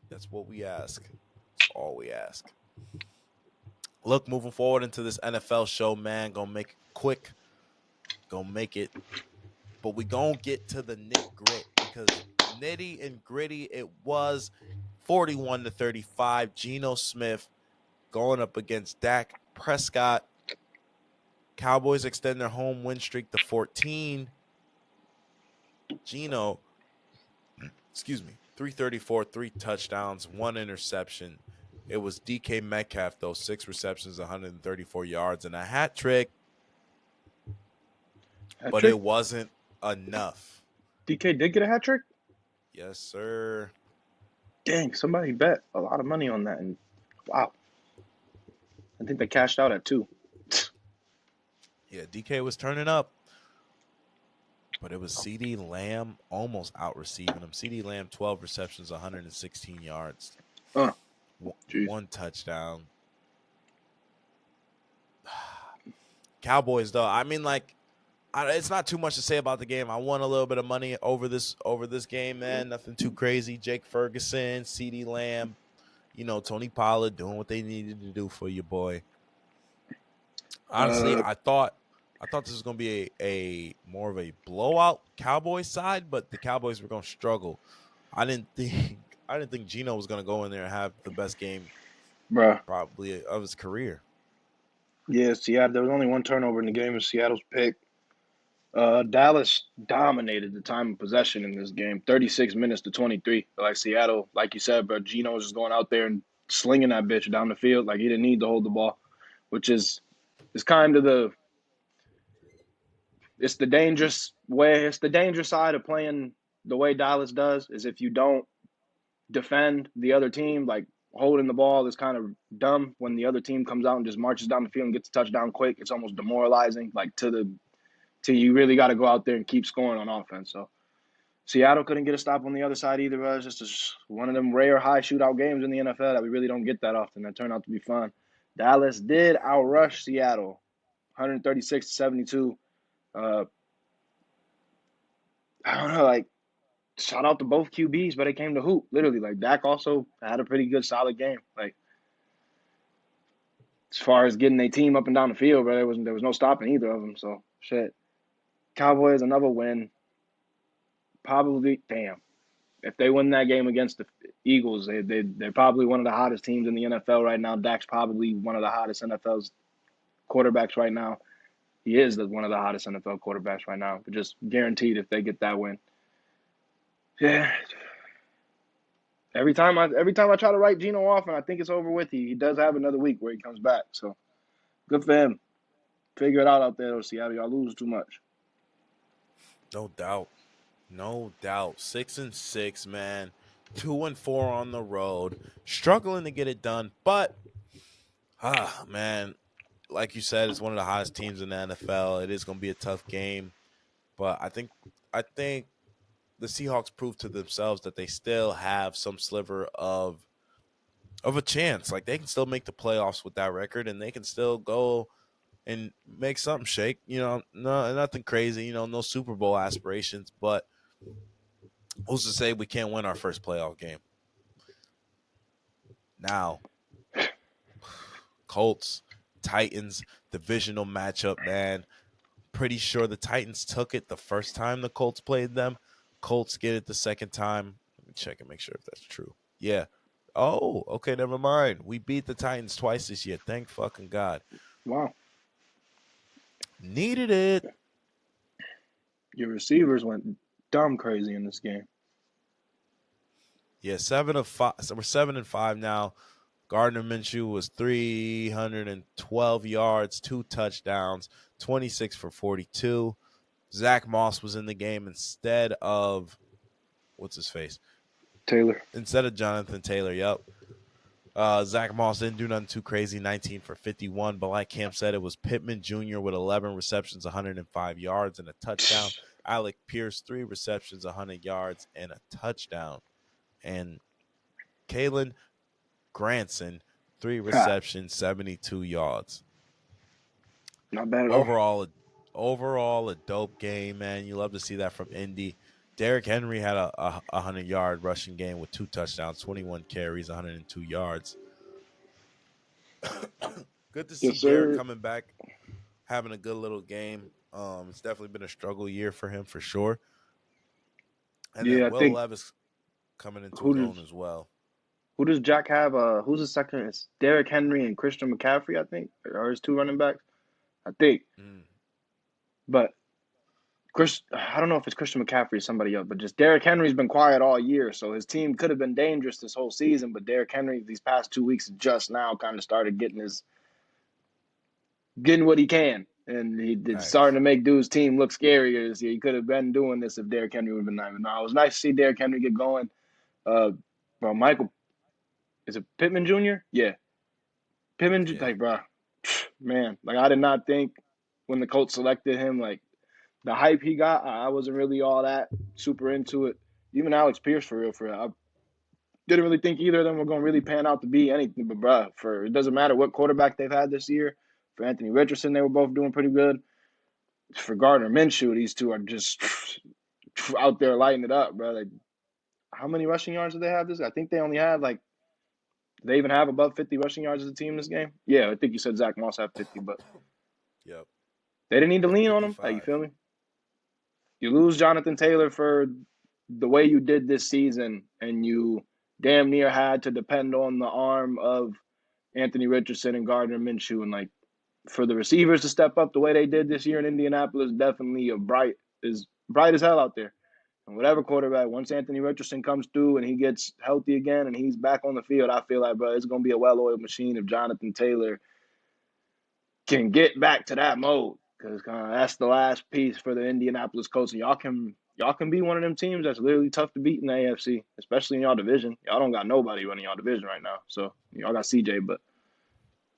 That's what we ask. That's all we ask. Look, moving forward into this NFL show, man, gonna make it quick. Gonna make it, but we gonna get to the nit grit because nitty and gritty it was 41-35. Geno Smith going up against Dak Prescott. Cowboys extend their home win streak to 14. Geno, 334, 3 touchdowns, 1 interception. It was DK Metcalf, though, 6 receptions, 134 yards, and a hat trick. But it wasn't enough. DK did get a hat trick? Yes, sir. Dang, somebody bet a lot of money on that. And wow. I think they cashed out at 2. Yeah, DK was turning up. But it was CD Lamb almost out receiving him. CD Lamb, 12 receptions, 116 yards. One touchdown. Cowboys, though, I mean, like, it's not too much to say about the game. I won a little bit of money over this game, man. Nothing too crazy. Jake Ferguson, CD Lamb, Tony Pollard doing what they needed to do for your boy. Honestly, I thought this was going to be a more of a blowout Cowboys side, but the Cowboys were going to struggle. I didn't think Geno was going to go in there and have the best game probably of his career. Yeah, Seattle. There was only one turnover in the game. It was Seattle's pick. Dallas dominated the time of possession in this game, 36 minutes to 23. Like Seattle, like you said, but Geno was just going out there and slinging that bitch down the field. Like he didn't need to hold the ball, which is kind of it's the dangerous way. It's the dangerous side of playing the way Dallas does. Is if you don't defend the other team, like holding the ball is kind of dumb. When the other team comes out and just marches down the field and gets a touchdown quick, it's almost demoralizing. Like to you really got to go out there and keep scoring on offense. So Seattle couldn't get a stop on the other side either. It was just one of them rare high shootout games in the NFL that we really don't get that often. That turned out to be fun. Dallas did outrush Seattle, 136-72. I don't know, like, shout out to both QBs, but it came to hoop, literally. Like, Dak also had a pretty good, solid game. Like, as far as getting their team up and down the field, but there was no stopping either of them. So, shit. Cowboys, another win. Probably, damn. If they win that game against the Eagles, they're probably one of the hottest teams in the NFL right now. Dak's probably one of the hottest NFL's quarterbacks right now. He is one of the hottest NFL quarterbacks right now. But just guaranteed if they get that win. Yeah. Every time I try to write Geno off and I think it's over with, he does have another week where he comes back. So good for him. Figure it out there, Seattle. Y'all lose too much. No doubt. 6-6, man. 2-4 on the road. Struggling to get it done, but man, like you said, it's one of the hottest teams in the NFL. It is going to be a tough game, but I think the Seahawks proved to themselves that they still have some sliver of a chance. Like they can still make the playoffs with that record, and they can still go and make something shake. No, nothing crazy. No Super Bowl aspirations, but who's to say we can't win our first playoff game? Now, Colts, Titans, divisional matchup, man. Pretty sure the Titans took it the first time the Colts played them. Colts get it the second time. Let me check and make sure if that's true. Yeah. Oh, okay, never mind. We beat the Titans twice this year. Thank fucking God. Wow. Needed it. Your receivers went dumb crazy in this game. Yeah, 7 of 5. So we're 7-5 now. Gardner Minshew was 312 yards, 2 touchdowns, 26 for 42. Zach Moss was in the game instead of what's his face? Taylor. Instead of Jonathan Taylor. Yep. Zach Moss didn't do nothing too crazy, 19 for 51. But like Cam said, it was Pittman Jr. with 11 receptions, 105 yards, and a touchdown. Alec Pierce, 3 receptions, 100 yards, and a touchdown. And Kalen Granson, 3 receptions, 72 yards. Not bad at all. Overall, a dope game, man. You love to see that from Indy. Derrick Henry had a 100-yard rushing game with 2 touchdowns, 21 carries, 102 yards. Good to see Yes, Derrick sir. coming back, having a good little game. It's definitely been a struggle year for him for sure. And Yeah, then I Will think Levis coming into his own as well. who does Jack have? Who's the second? It's Derrick Henry and Christian McCaffrey, I think, are his 2 running backs. I think, but I don't know if it's Christian McCaffrey or somebody else, but just Derrick Henry's been quiet all year, so his team could have been dangerous this whole season. But Derrick Henry, these past 2 weeks, just now kind of started getting what he can, and it's starting to make dude's team look scarier this year. He could have been doing this if Derrick Henry would have been there. No, it was nice to see Derrick Henry get going. Bro, Michael, is it Pittman Jr.? Yeah, Pittman, Yeah. like, bro, man, like I did not think when the Colts selected him, like the hype he got, I wasn't really all that super into it. Even Alex Pierce, for real, I didn't really think either of them were going to really pan out to be anything. But, bro, it doesn't matter what quarterback they've had this year. For Anthony Richardson, they were both doing pretty good. For Gardner Minshew, these two are just out there lighting it up, bro. Like, how many rushing yards do they have this? I think they only have do they even have above 50 rushing yards as a team this game? Yeah, I think you said Zach Moss had 50, but Yep. they didn't need to lean on him. 55. Like, you feel me? You lose Jonathan Taylor for the way you did this season, and you damn near had to depend on the arm of Anthony Richardson and Gardner Minshew. And, like, for the receivers to step up the way they did this year in Indianapolis, definitely bright as hell out there. And whatever quarterback, once Anthony Richardson comes through and he gets healthy again and he's back on the field, I feel like, bro, it's going to be a well-oiled machine if Jonathan Taylor can get back to that mode. Because that's the last piece for the Indianapolis Colts. And y'all can be one of them teams that's literally tough to beat in the AFC, especially in y'all division. Y'all don't got nobody running y'all division right now. So y'all got CJ, but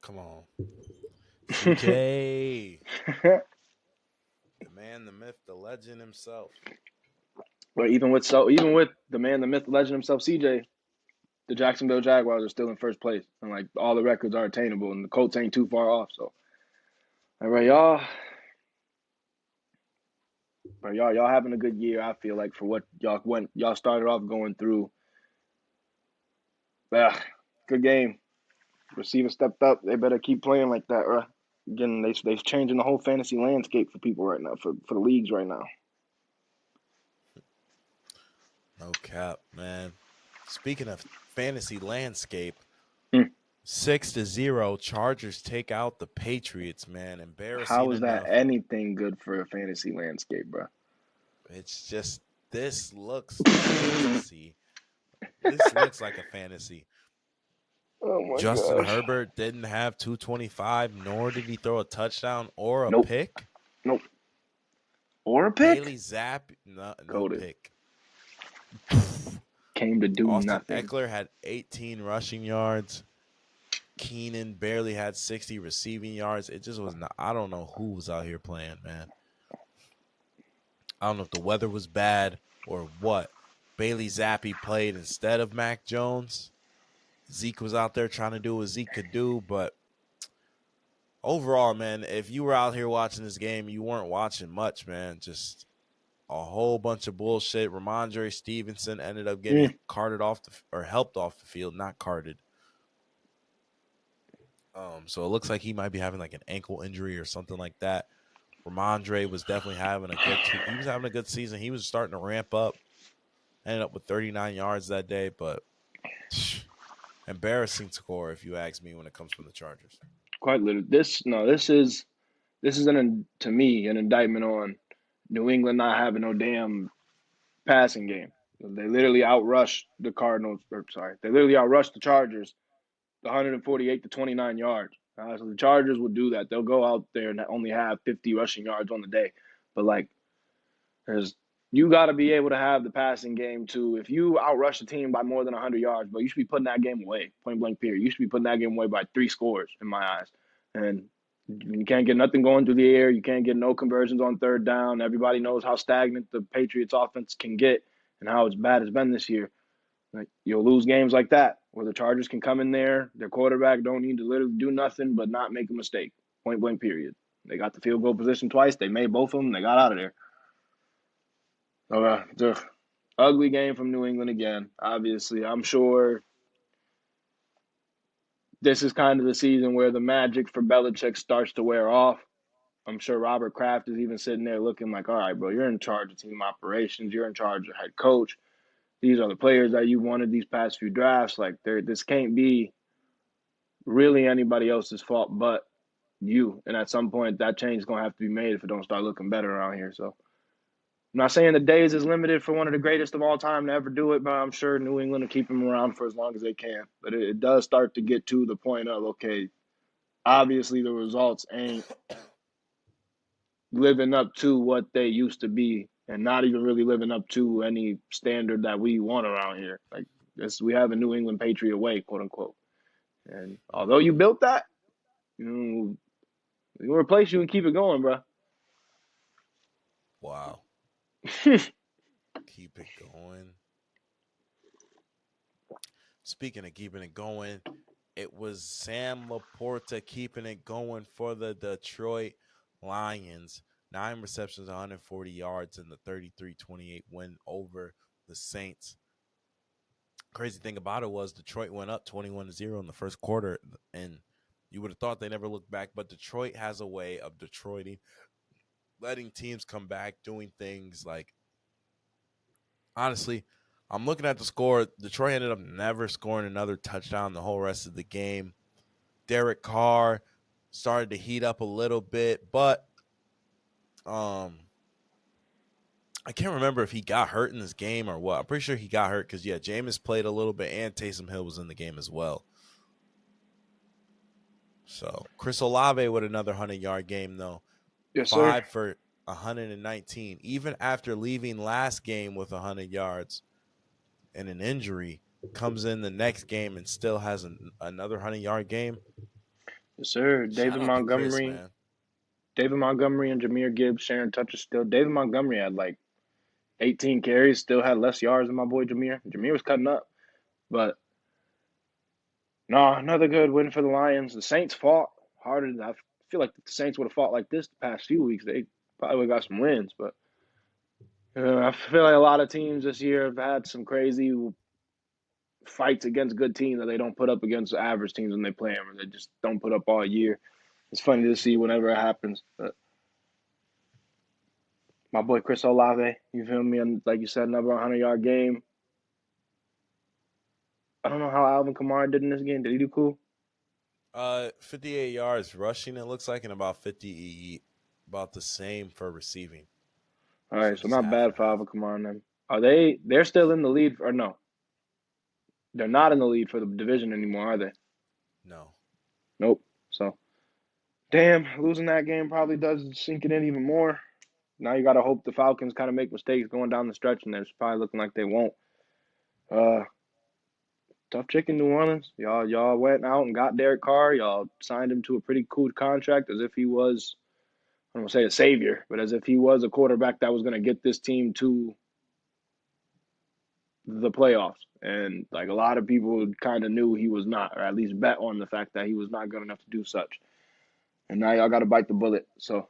Come on. CJ. The man, the myth, the legend himself. But even with the man, the myth, the legend himself, CJ, the Jacksonville Jaguars are still in first place. And like all the records are attainable and the Colts ain't too far off. So all right, y'all. But y'all having a good year, I feel like, for what y'all started off going through. Good game. Receiver stepped up. They better keep playing like that, right? Again, they're changing the whole fantasy landscape for people right now, for the leagues right now. No cap, man. Speaking of fantasy landscape, 6-0, Chargers take out the Patriots, man. Embarrassing. How is that enough. anything good for a fantasy landscape, bro? It's just this looks fantasy. This looks like a fantasy. Oh my Justin gosh. Herbert didn't have 225, nor did he throw a touchdown or a pick. Nope. Or a pick? Bailey Zapp, no Coded. pick. Came to do Austin nothing. Eckler had 18 rushing yards. Keenan barely had 60 receiving yards. It just was not. I don't know who was out here playing, man. I don't know if the weather was bad or what. Bailey Zappi played instead of Mac Jones. Zeke was out there trying to do what Zeke could do, but overall, man, if you were out here watching this game, you weren't watching much, man. Just a whole bunch of bullshit. Ramondre Stevenson ended up getting carted off or helped off the field, not carted. So it looks like he might be having like an ankle injury or something like that. Ramondre was definitely having he was having a good season. He was starting to ramp up. Ended up with 39 yards that day, but embarrassing score if you ask me when it comes from the Chargers. Quite literally. This is to me an indictment on New England not having no damn passing game. They literally outrushed the Cardinals. They literally outrushed the Chargers 148 to 29 yards. So the Chargers will do that. They'll go out there and only have 50 rushing yards on the day. But, like, you got to be able to have the passing game, too. If you outrush a team by more than 100 yards, but you should be putting that game away, point blank period. You should be putting that game away by 3 scores, in my eyes. And you can't get nothing going through the air. You can't get no conversions on third down. Everybody knows how stagnant the Patriots offense can get and how bad it's been this year. Like, you'll lose games like that where the Chargers can come in there. Their quarterback don't need to literally do nothing but not make a mistake. Point blank period. They got the field goal position twice. They made both of them. They got out of there. So, ugly game from New England again. Obviously, I'm sure this is kind of the season where the magic for Belichick starts to wear off. I'm sure Robert Kraft is even sitting there looking like, all right, bro, you're in charge of team operations. You're in charge of head coach. These are the players that you wanted these past few drafts. Like, this can't be really anybody else's fault but you. And at some point, that change is going to have to be made if it don't start looking better around here. So I'm not saying the days is limited for one of the greatest of all time to ever do it, but I'm sure New England will keep him around for as long as they can. But it does start to get to the point of, okay, obviously the results ain't living up to what they used to be and not even really living up to any standard that we want around here. Like this, we have a New England Patriot way, quote unquote. And although you built that, we'll replace you and keep it going, bro. Wow. Keep it going. Speaking of keeping it going, it was Sam Laporta keeping it going for the Detroit Lions. 9 receptions, 140 yards in the 33-28 win over the Saints. Crazy thing about it was Detroit went up 21-0 in the first quarter, and you would have thought they never looked back, but Detroit has a way of Detroiting, letting teams come back, doing things like, honestly, I'm looking at the score. Detroit ended up never scoring another touchdown the whole rest of the game. Derek Carr started to heat up a little bit, but I can't remember if he got hurt in this game or what. I'm pretty sure he got hurt because, yeah, Jameis played a little bit and Taysom Hill was in the game as well. So, Chris Olave with another 100-yard game, though. Yes, 5 sir. for 119. Even after leaving last game with 100 yards and an injury, comes in the next game and still has another 100-yard game. Yes, sir. Shout out to Chris, man. David Montgomery and Jahmyr Gibbs sharing touches still. David Montgomery had like 18 carries, still had less yards than my boy Jahmyr. Jahmyr was cutting up. But, no, another good win for the Lions. The Saints fought harder than I feel like the Saints would have fought like this the past few weeks. They probably would have got some wins. But I feel like a lot of teams this year have had some crazy fights against good teams that they don't put up against average teams when they play them, or they just don't put up all year. It's funny to see whenever it happens. But my boy Chris Olave, you feel me? And like you said, another 100-yard game. I don't know how Alvin Kamara did in this game. Did he do cool? 58 yards rushing, it looks like, and about 50, about the same for receiving. All right, so just not half bad and for half. Alvin Kamara and them. They're still in the lead, or no? They're not in the lead for the division anymore, are they? No. Nope. So, damn, losing that game probably does sink it in even more. Now you got to hope the Falcons kind of make mistakes going down the stretch, and it's probably looking like they won't. Tough chicken, New Orleans. Y'all went out and got Derek Carr. Y'all signed him to a pretty cool contract as if he was, I don't want to say a savior, but as if he was a quarterback that was going to get this team to the playoffs. And like a lot of people kind of knew he was not, or at least bet on the fact that he was not good enough to do such. And now y'all got to bite the bullet. So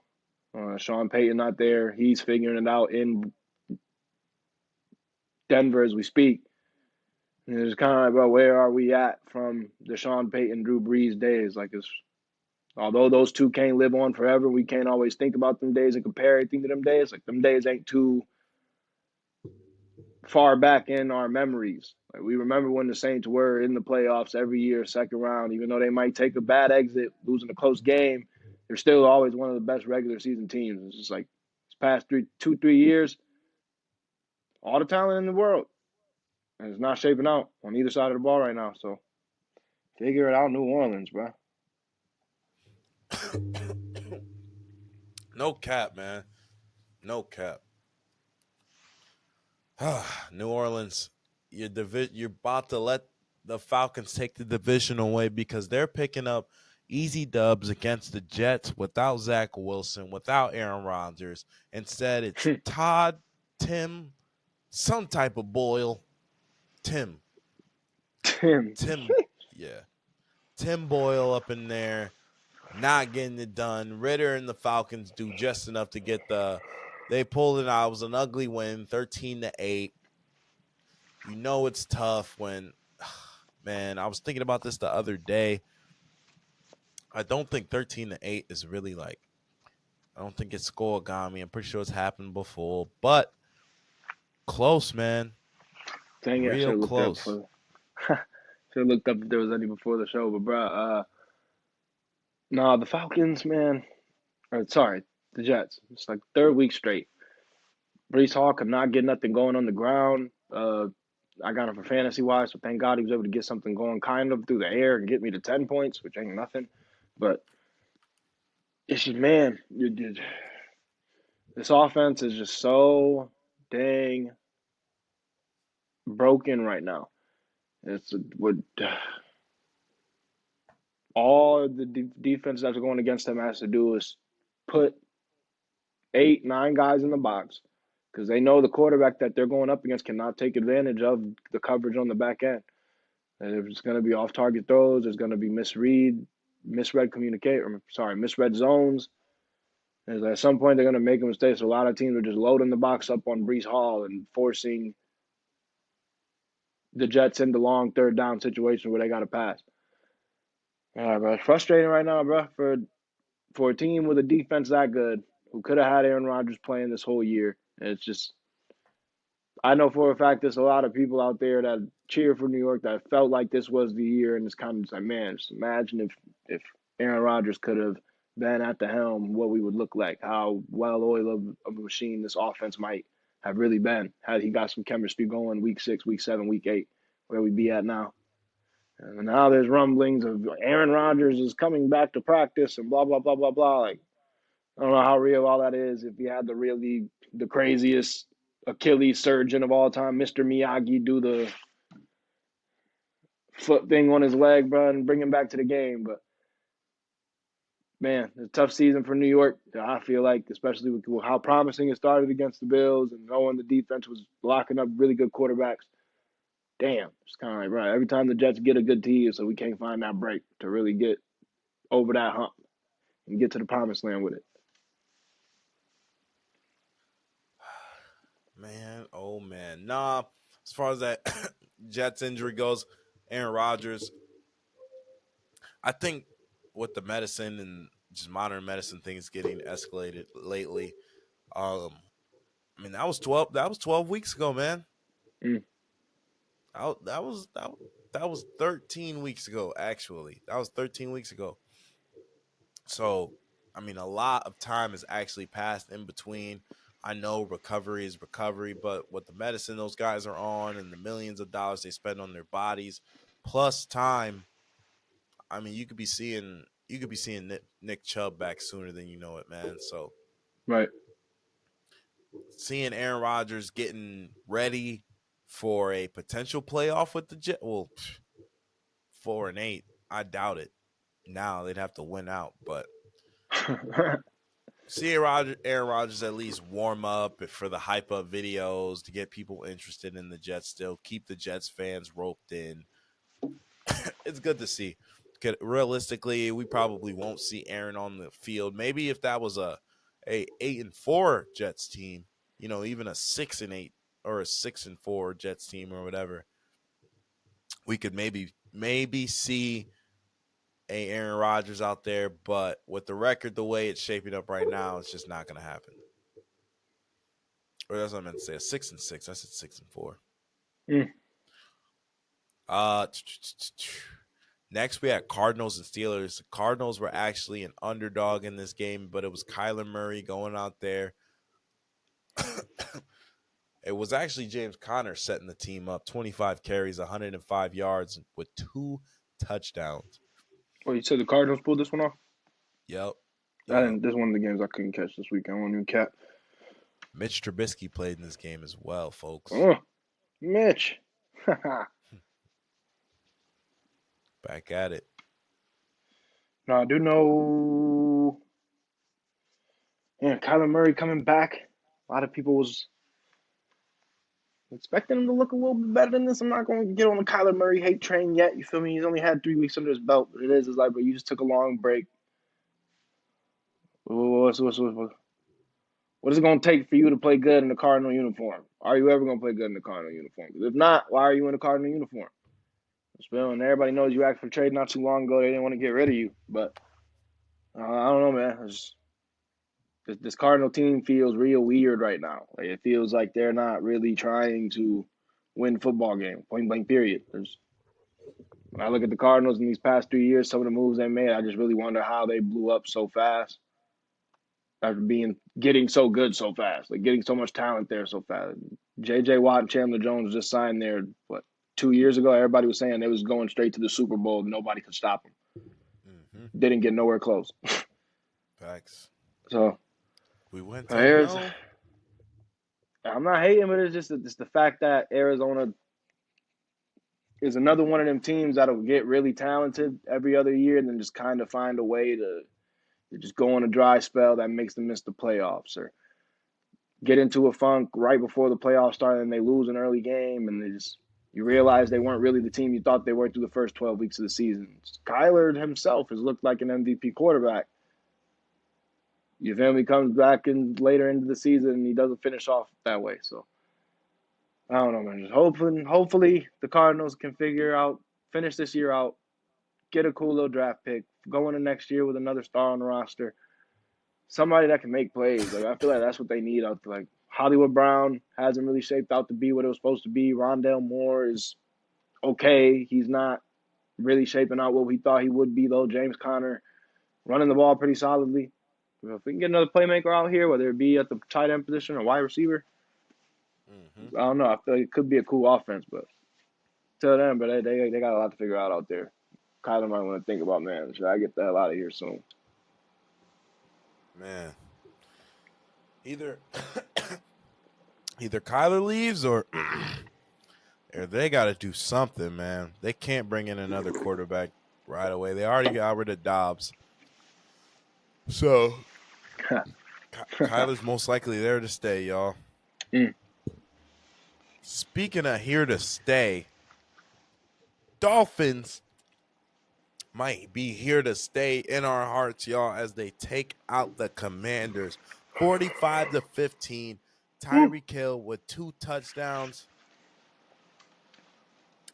Sean Payton not there. He's figuring it out in Denver as we speak. And it's kind of like, well, where are we at from the Sean Payton, Drew Brees days? Like, although those two can't live on forever, we can't always think about them days and compare everything to them days. Like, them days ain't too far back in our memories. Like, we remember when the Saints were in the playoffs every year, second round, even though they might take a bad exit, losing a close game, they're still always one of the best regular season teams. It's just like this past 3 years, all the talent in the world. And it's not shaping out on either side of the ball right now. So Figure it out, New Orleans, bro. No cap, man. No cap. New Orleans, you're about to let the Falcons take the division away because they're picking up easy dubs against the Jets without Zach Wilson, without Aaron Rodgers. Instead, it's Todd, Tim, some type of Boyle. Tim. Tim. Yeah. Tim Boyle up in there, not getting it done. Ritter and the Falcons do just enough to get they pulled it out. It was an ugly win, 13-8. You know it's tough when, man, I was thinking about this the other day. I don't think 13-8 is really like, I don't think it's scoregami. I'm pretty sure it's happened before, but close, man. Dang it, Real close. Should have looked up if there was any before the show, but bro, nah, the Falcons, man. Sorry, the Jets. It's like third week straight. Brees Hall could not get nothing going on the ground. I got him for fantasy wise, so thank God he was able to get something going kind of through the air and get me to 10 points, which ain't nothing. But it's just, man, this offense is just so dang broken right now. It's what all the defense that's going against them has to do is put 8, 9 guys in the box because they know the quarterback that they're going up against cannot take advantage of the coverage on the back end. And there's going to be off-target throws. There's going to be misread zones. And at some point, they're going to make a mistake. So a lot of teams are just loading the box up on Brees Hall and forcing the Jets into long third down situations where they got to pass. Bro, it's frustrating right now, bro, for a team with a defense that good who could have had Aaron Rodgers playing this whole year. And it's just, I know for a fact there's a lot of people out there that cheer for New York that felt like this was the year, and it's kind of just like, man, just imagine if Aaron Rodgers could have been at the helm, what we would look like, how well-oiled of a machine this offense might have really been had he got some chemistry going week 6, week 7, week 8, where we be at now. And now there's rumblings of Aaron Rodgers is coming back to practice and blah, blah, blah, blah, blah. Like, I don't know how real all that is. If you had the craziest Achilles surgeon of all time, Mr. Miyagi, do the foot thing on his leg, bro, and bring him back to the game. But, man, it's a tough season for New York, I feel like, especially with how promising it started against the Bills and knowing the defense was locking up really good quarterbacks. Damn, it's kind of like, right, every time the Jets get a good team, so we can't find that break to really get over that hump and get to the promised land with it. Man, oh man. Nah, as far as that Jets injury goes, Aaron Rodgers, I think with the medicine and just modern medicine things getting escalated lately, I mean that was 12 weeks ago, man. That was 13 weeks ago, actually. That was 13 weeks ago. So, I mean, a lot of time has actually passed in between. I know recovery is recovery, but with the medicine those guys are on and the millions of dollars they spend on their bodies, plus time, I mean, you could be seeing Nick Chubb back sooner than you know it, man. So, right, seeing Aaron Rodgers getting ready for a potential playoff with the Jets, well, 4-8, I doubt it. Now they'd have to win out, but see Aaron Rodgers at least warm up for the hype up videos to get people interested in the Jets still, keep the Jets fans roped in. It's good to see. Realistically, we probably won't see Aaron on the field. Maybe if that was a 8-4 Jets team, you know, even a 6-8 or a 6-4 Jets team or whatever, we could maybe see a Aaron Rodgers out there, but with the record the way it's shaping up right now, it's just not going to happen. Or that's what I meant to say, a 6-6. I said 6-4. Next we had Cardinals and Steelers. The Cardinals were actually an underdog in this game, but it was Kyler Murray going out there. It was actually James Conner setting the team up. 25 carries, 105 yards with 2 touchdowns. Oh, you said the Cardinals pulled this one off? Yep. I didn't. This is one of the games I couldn't catch this week. I won't even cap. Mitch Trubisky played in this game as well, folks. Oh, Mitch. Back at it. Now, I do know. Man, Kyler Murray coming back. A lot of people was expecting him to look a little bit better than this. I'm not going to get on the Kyler Murray hate train yet. You feel me? He's only had 3 weeks under his belt. But it's like, but you just took a long break. What is it going to take for you to play good in the Cardinal uniform? Are you ever going to play good in the Cardinal uniform? Because if not, why are you in the Cardinal uniform? And everybody knows you asked for trade not too long ago. They didn't want to get rid of you. But I don't know, man. This Cardinal team feels real weird right now. Like, it feels like they're not really trying to win football game, point blank period. When I look at the Cardinals in these past 3 years, some of the moves they made, I just really wonder how they blew up so fast after getting so good so fast, like getting so much talent there so fast. J.J. Watt and Chandler Jones just signed there, 2 years ago? Everybody was saying they was going straight to the Super Bowl. Nobody could stop them. Mm-hmm. Didn't get nowhere close. Facts. So we went to Arizona. I'm not hating, but it's the fact that Arizona is another one of them teams that'll get really talented every other year and then just kind of find a way to just go on a dry spell that makes them miss the playoffs or get into a funk right before the playoffs start and they lose an early game and you realize they weren't really the team you thought they were through the first 12 weeks of the season. Kyler himself has looked like an MVP quarterback. Your family comes back later into the season and he doesn't finish off that way. So I don't know, man. Just hopefully the Cardinals can finish this year out, get a cool little draft pick, go into next year with another star on the roster. Somebody that can make plays. Like, I feel like that's what they need out there. Like, Hollywood Brown hasn't really shaped out to be what it was supposed to be. Rondale Moore is okay. He's not really shaping out what we thought he would be, though. James Conner running the ball pretty solidly. If we can get another playmaker out here, whether it be at the tight end position or wide receiver, I don't know. I feel like it could be a cool offense, but till then, but they got a lot to figure out there. Kyler might want to think about, man, should I get the hell out of here soon? Man, either Kyler leaves or they got to do something, man. They can't bring in another quarterback right away. They already got rid of Dobbs. So Kyler's most likely there to stay, y'all. Speaking of here to stay, Dolphins might be here to stay in our hearts, y'all, as they take out the Commanders 45-15. Tyreek Hill with 2 touchdowns.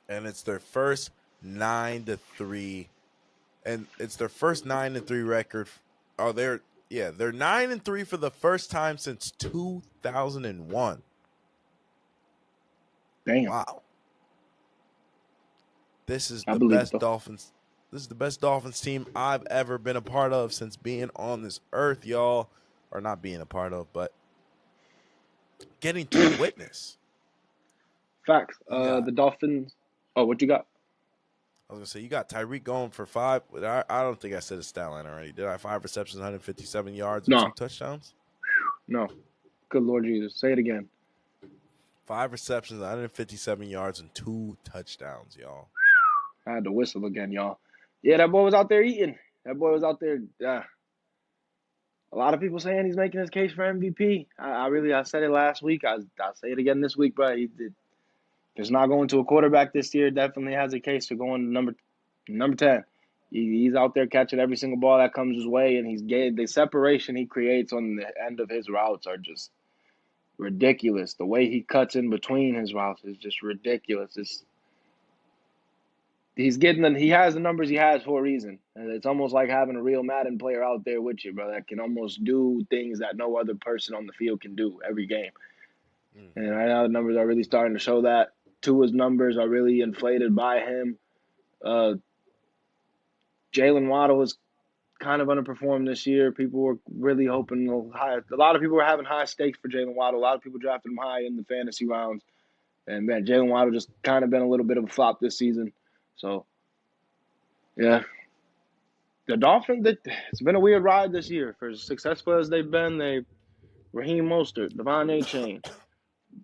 And it's their first 9-3. And it's their first 9-3 record. Oh, they're 9-3 for the first time since 2001. Damn. Wow. This is the best Dolphins. This is the best Dolphins team I've ever been a part of since being on this earth, y'all. Or not being a part of, but getting to witness. Facts. The Dolphins. Oh, what you got? I was going to say, you got Tyreek going for 5. I don't think I said his stat line already. Did I? 5 receptions, 157 yards, and 2 touchdowns? No. Good Lord Jesus. Say it again. 5 receptions, 157 yards, and 2 touchdowns, y'all. I had to whistle again, y'all. Yeah, that boy was out there eating. That boy was out there. A lot of people saying he's making his case for MVP. I said it last week. I'll say it again this week, but he did. If not going to a quarterback this year, definitely has a case for going to number 10. He's out there catching every single ball that comes his way, and the separation he creates on the end of his routes are just ridiculous. The way he cuts in between his routes is just ridiculous. He has the numbers he has for a reason. And it's almost like having a real Madden player out there with you, bro, that can almost do things that no other person on the field can do every game. And right now the numbers are really starting to show that. Tua's numbers are really inflated by him. Jalen Waddle has kind of underperformed this year. People were really hoping a lot of people were having high stakes for Jalen Waddle. A lot of people drafted him high in the fantasy rounds. And, man, Jalen Waddle just kind of been a little bit of a flop this season. So Yeah. The Dolphins, it's been a weird ride this year. For as successful as they've been, Raheem Mostert, Devon A-Chain,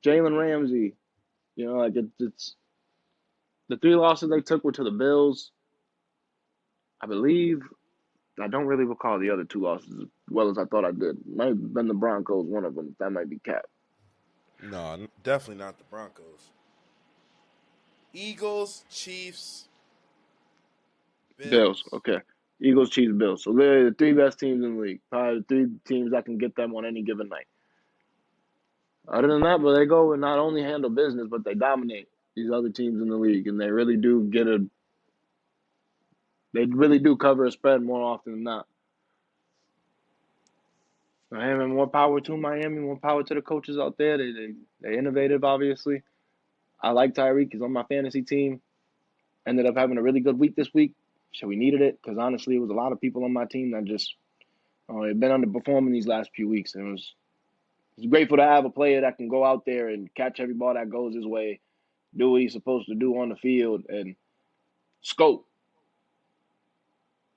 Jalen Ramsey. Like it's the 3 losses they took were to the Bills, I believe. I don't really recall the other 2 losses as well as I thought I did. Might have been the Broncos, one of them. That might be cap. No, definitely not the Broncos. Eagles, Chiefs, Bills, Bills. okay. Eagles, Chiefs, Bills. So they're the 3 best teams in the league. Probably the 3 teams that can get them on any given night. Other than that, but they go and not only handle business, but they dominate these other teams in the league, and they really do they really do cover a spread more often than not. Miami, more power to Miami, more power to the coaches out there. They innovative, obviously. I like Tyreek. He's on my fantasy team. Ended up having a really good week this week. So we needed it because honestly, it was a lot of people on my team that just have been underperforming these last few weeks, and it's grateful to have a player that can go out there and catch every ball that goes his way, do what he's supposed to do on the field, and scope.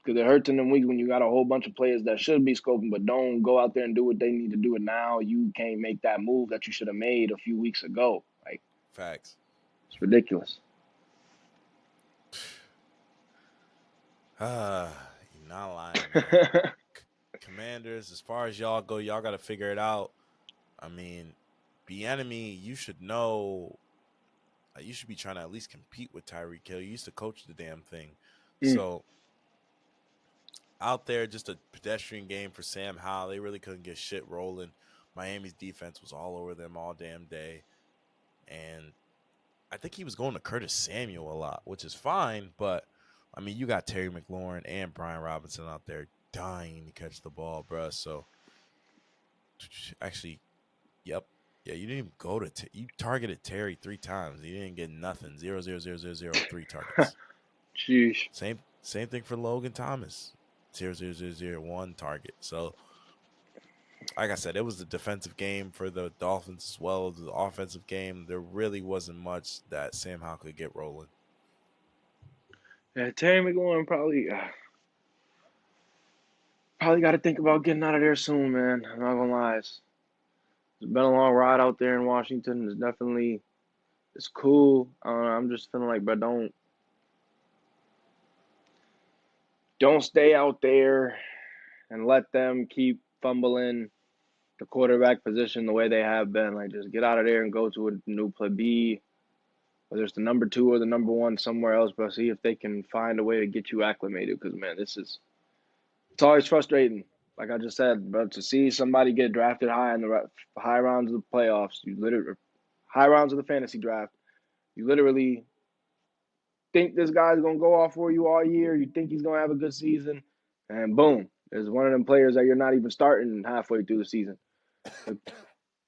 Because it hurts in them weeks when you got a whole bunch of players that should be scoping but don't go out there and do what they need to do. And now you can't make that move that you should have made a few weeks ago. Like, Facts. it's ridiculous. You're not lying, man. Commanders, as far as y'all go, y'all got to figure it out. I mean, Bieniemy, you should know. You should be trying to at least compete with Tyreek Hill. You used to coach the damn thing. So out there, just a pedestrian game for Sam Howell. They really couldn't get shit rolling. Miami's defense was all over them all damn day. And I think he was going to Curtis Samuel a lot, which is fine. But, I mean, you got Terry McLaurin and Brian Robinson out there dying to catch the ball, bruh. So, actually, yep. Yeah, you didn't even go to you targeted Terry 3 times. You didn't get nothing. 0, 0, 0, 0, 0, 3 targets. Jeez. Same thing for Logan Thomas. 0, 0, 0, 0, 1 target. So, like I said, it was the defensive game for the Dolphins as well as the offensive game. There really wasn't much that Sam Howell could get rolling. Yeah, Terry McLaurin probably got to think about getting out of there soon, man. I'm not gonna lie. It's been a long ride out there in Washington. It's cool. I'm just feeling like, but don't stay out there and let them keep fumbling the quarterback position the way they have been. Like, just get out of there and go to a new play. Be whether it's the number 2 or the number 1 somewhere else, but see if they can find a way to get you acclimated. Because man, it's always frustrating. Like I just said, but to see somebody get drafted high in the high rounds of the playoffs, high rounds of the fantasy draft, you literally think this guy's gonna go off for you all year. You think he's gonna have a good season, and boom, there's one of them players that you're not even starting halfway through the season.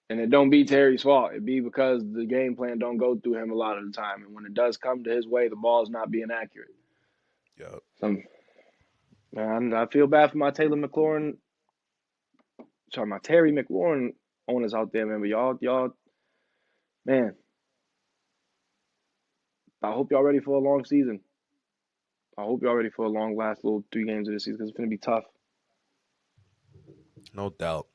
And it don't be Terry's fault. It be because the game plan don't go through him a lot of the time. And when it does come to his way, the ball's not being accurate. Yep. So, man, I feel bad for my Terry McLaurin owners out there, man. But y'all, man, I hope y'all ready for a long season. I hope y'all ready for a long last little 3 games of the season because it's gonna be tough. No doubt.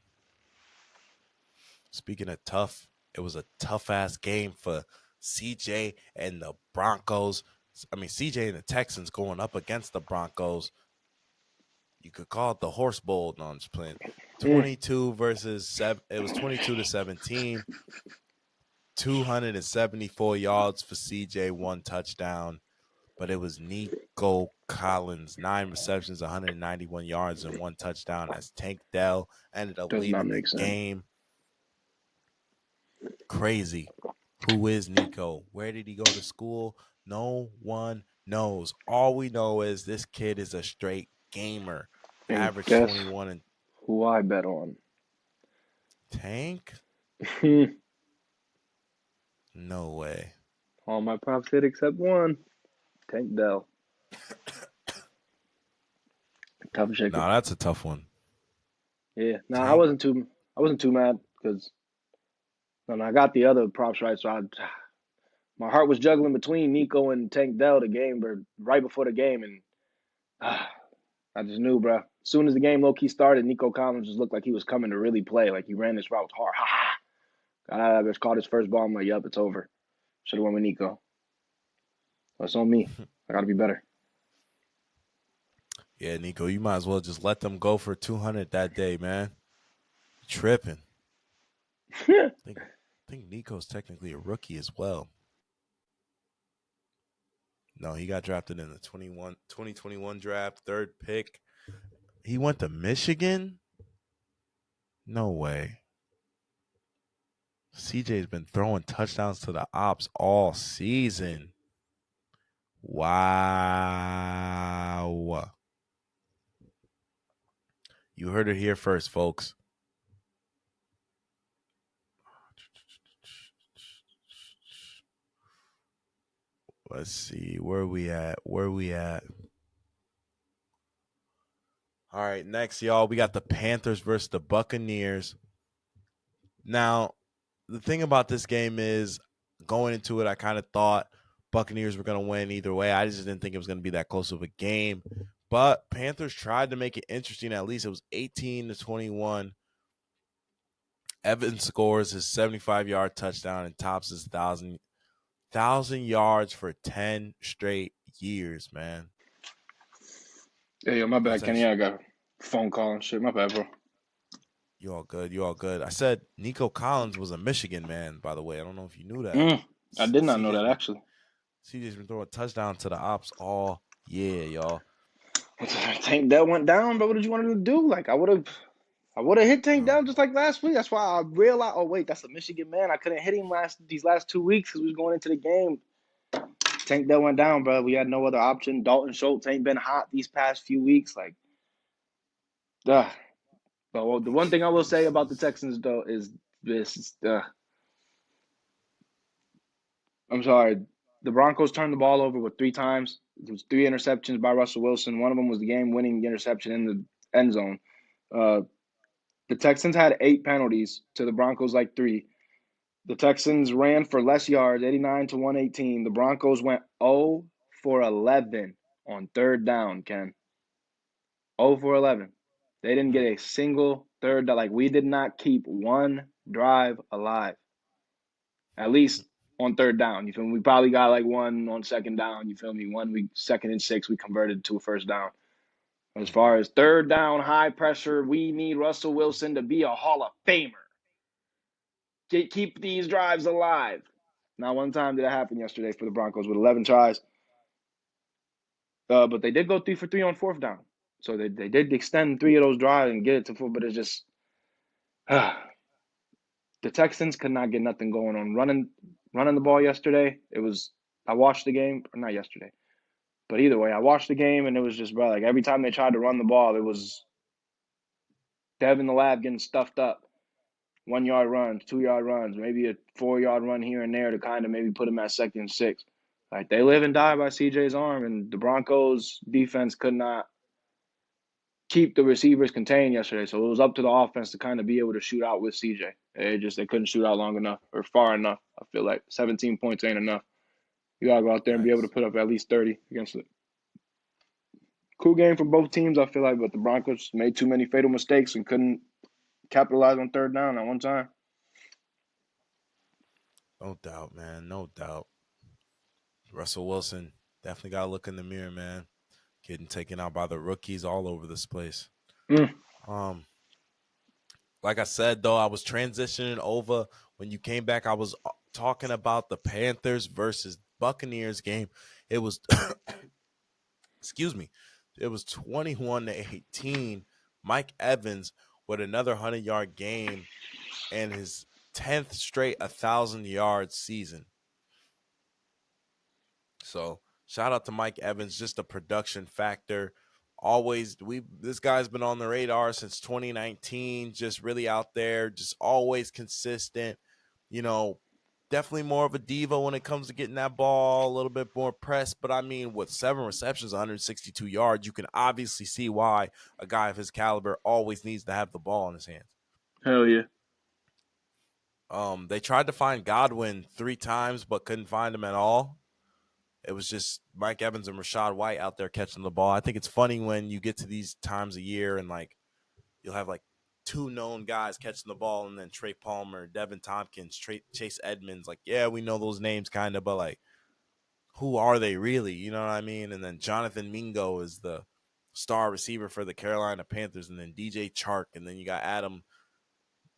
Speaking of tough, it was a tough-ass game for CJ and the Broncos. I mean, CJ and the Texans going up against the Broncos. You could call it the Horse Bowl. No, I'm just playing. 22 versus 7. It was 22-17. 274 yards for CJ, 1 touchdown. But it was Nico Collins, 9 receptions, 191 yards, and 1 touchdown as Tank Dell ended up Does not leading the make sense. game. Crazy. Who is Nico? Where did he go to school? No one knows. All we know is this kid is a straight gamer. And Average guess 21 and who I bet on? Tank? No way. All my props hit except one. Tank Dell. Tough chicken. No, that's a tough one. Yeah. No, Tank? I wasn't too mad because I got the other props right. So my heart was juggling between Nico and Tank Dell the game, or right before the game, and I just knew, bro. As soon as the game low-key started, Nico Collins just looked like he was coming to really play. Like, he ran this route hard. Ha ha. Got out of there, caught his first ball. I'm like, yup, it's over. Should have went with Nico. That's on me. I got to be better. Yeah, Nico, you might as well just let them go for 200 that day, man. Tripping. I think Nico's technically a rookie as well. No, he got drafted in the 2021 draft, third pick. He went to Michigan? No way. CJ's been throwing touchdowns to the ops all season. Wow. You heard it here first, folks. Let's see. Where we at? All right, next, y'all, we got the Panthers versus the Buccaneers. Now, the thing about this game is, going into it, I kind of thought Buccaneers were going to win either way. I just didn't think it was going to be that close of a game. But Panthers tried to make it interesting. At least it was 18-21. Evans scores his 75-yard touchdown and tops his 1,000 yards for 10 straight years, man. Hey, yo, my bad, Kenny. I got a phone call and shit. My bad, bro. You all good. I said Nico Collins was a Michigan man, by the way. I don't know if you knew that. I did not know that, actually. CJ's been throwing a touchdown to the ops all year, y'all. Tank Dell went down, but what did you want him to do? Like, I would have hit Tank Dell just like last week. That's why I realized, oh, wait, that's a Michigan man. I couldn't hit him these last 2 weeks because we was going into the game. Tank Dell went down, bro. We had no other option. Dalton Schultz ain't been hot these past few weeks. Like, But the one thing I will say about the Texans, though, is this. I'm sorry. The Broncos turned the ball over 3 times. It was 3 interceptions by Russell Wilson. One of them was the game-winning interception in the end zone. The Texans had 8 penalties to the Broncos 3. The Texans ran for less yards, 89-118. The Broncos went 0 for 11 on third down, Ken. 0 for 11. They didn't get a single third down. Like, we did not keep one drive alive. At least on third down. You feel me? We probably got one on second down. You feel me? 2nd and 6, we converted to a first down. As far as third down, high pressure, we need Russell Wilson to be a Hall of Famer. Keep these drives alive. Not one time did it happen yesterday for the Broncos with 11 tries. But they did go 3 for 3 on fourth down. So they did extend 3 of those drives and get it to 4, but it's just the Texans could not get nothing going on running the ball yesterday. I watched the game, or not yesterday, but either way, I watched the game and it was just, bro, every time they tried to run the ball, it was Dev in the lab getting stuffed up. 1-yard runs, 2-yard runs, maybe a 4-yard run here and there to kind of maybe put them at 2nd and 6. They live and die by CJ's arm, and the Broncos defense could not keep the receivers contained yesterday. So it was up to the offense to kind of be able to shoot out with CJ. They couldn't shoot out long enough or far enough. I feel like 17 points ain't enough. You gotta go out there and be able to put up at least 30 against it. Cool game for both teams, I feel like, but the Broncos made too many fatal mistakes and couldn't capitalize on third down at one time. No doubt, man. No doubt. Russell Wilson definitely got to look in the mirror, man. Getting taken out by the rookies all over this place. Like I said, though, I was transitioning over. When you came back, I was talking about the Panthers versus Buccaneers game. It was, excuse me, it was 21-18. Mike Evans with another 100-yard game and his 10th straight 1,000-yard season. So shout out to Mike Evans, just a production factor. Always, this guy's been on the radar since 2019, just really out there, just always consistent. Definitely more of a diva when it comes to getting that ball, a little bit more pressed. But I mean, with 7 receptions, 162 yards, you can obviously see why a guy of his caliber always needs to have the ball in his hands. Hell yeah. They tried to find Godwin 3 times, but couldn't find him at all. it was just Mike Evans and Rashad White out there catching the ball. I think it's funny when you get to these times of year and like you'll have like two known guys catching the ball, and then Trey Palmer, Devin Tompkins, Chase Edmonds. Like, yeah, we know those names kind of, but like, who are they really? You know what I mean? And then Jonathan Mingo is the star receiver for the Carolina Panthers, and then DJ Chark, and then you got Adam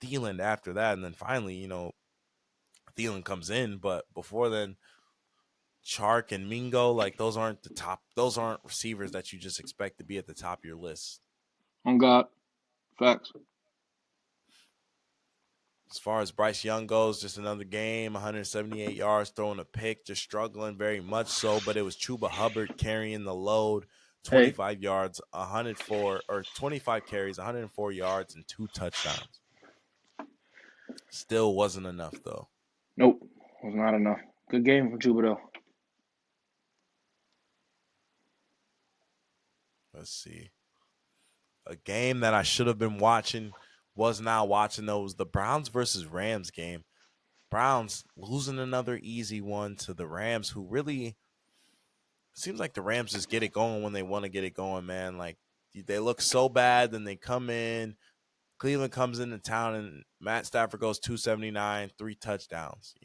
Thielen after that, and then finally, Thielen comes in, but before then, Chark and Mingo, like those aren't receivers that you just expect to be at the top of your list. On God. Facts. As far as Bryce Young goes, just another game, 178 yards, throwing a pick, just struggling very much so, but it was Chuba Hubbard carrying the load, 25 yards, 25 carries, 104 yards, and 2 touchdowns. Still wasn't enough, though. Nope. Was not enough. Good game for Chuba, though. Let's see. A game that I should have been watching, was not watching, though, was the Browns versus Rams game. Browns losing another easy one to the Rams, who really seems like the Rams just get it going when they want to get it going, man. Like, they look so bad, then they come in. Cleveland comes into town, and Matt Stafford goes 279, 3 touchdowns,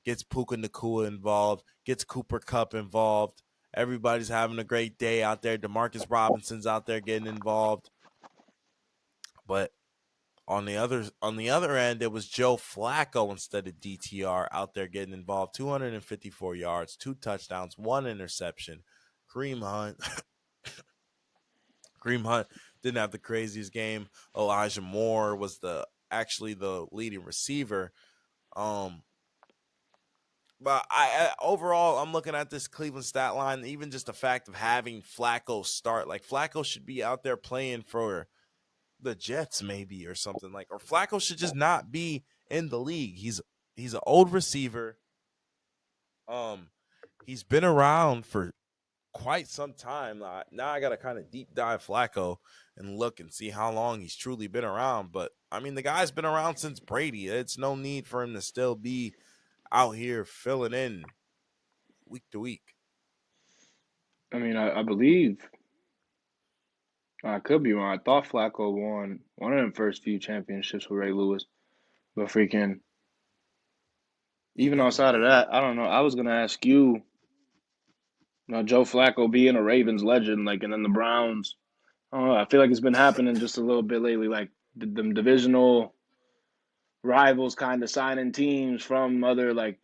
Gets Puka Nacua involved, gets Cooper Kupp involved. Everybody's having a great day out there. Demarcus Robinson's out there getting involved. But on the other end, it was Joe Flacco instead of DTR out there getting involved. 254 yards, 2 touchdowns, 1 interception. Kareem Hunt didn't have the craziest game. Elijah Moore was actually the leading receiver. But overall, I'm looking at this Cleveland stat line, even just the fact of having Flacco start. Like, Flacco should be out there playing for the Jets maybe or something, like, or Flacco should just not be in the league. He's an old receiver. He's been around for quite some time. Now I got to kind of deep dive Flacco and look and see how long he's truly been around. But I mean, the guy's been around since Brady. It's no need for him to still be out here filling in week to week. I mean, I believe, I could be wrong. I thought Flacco won one of them first few championships with Ray Lewis. But freaking, even outside of that, I don't know. I was going to ask you, Joe Flacco being a Ravens legend, like, and then the Browns. I don't know. I feel like it's been happening just a little bit lately, like the divisional rivals kind of signing teams from other, like,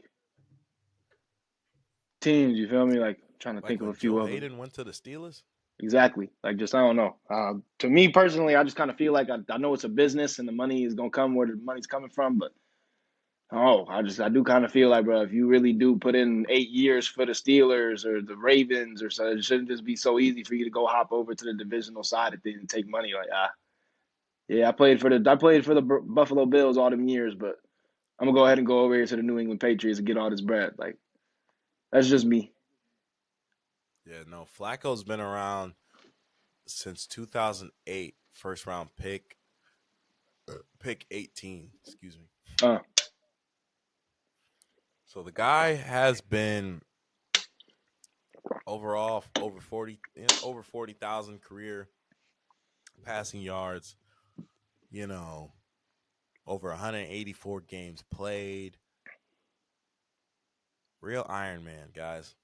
teams. You feel me? Like, trying to Like think of when a few Joe of them. Hayden went to the Steelers? Exactly. Like, just, I don't know. To me personally, I just kind of feel like I know it's a business and the money is going to come where the money's coming from, but I do kind of feel like, bro, if you really do put in 8 years for the Steelers or the Ravens or so, it shouldn't just be so easy for you to go hop over to the divisional side of things and take money. Like, yeah, I played for the Buffalo Bills all them years, but I'm gonna go ahead and go over here to the New England Patriots and get all this bread. Like, that's just me. Yeah, no, Flacco's been around since 2008, first round pick 18, excuse me. So the guy has been overall over 40,000 career passing yards, over 184 games played. Real Iron Man, guys.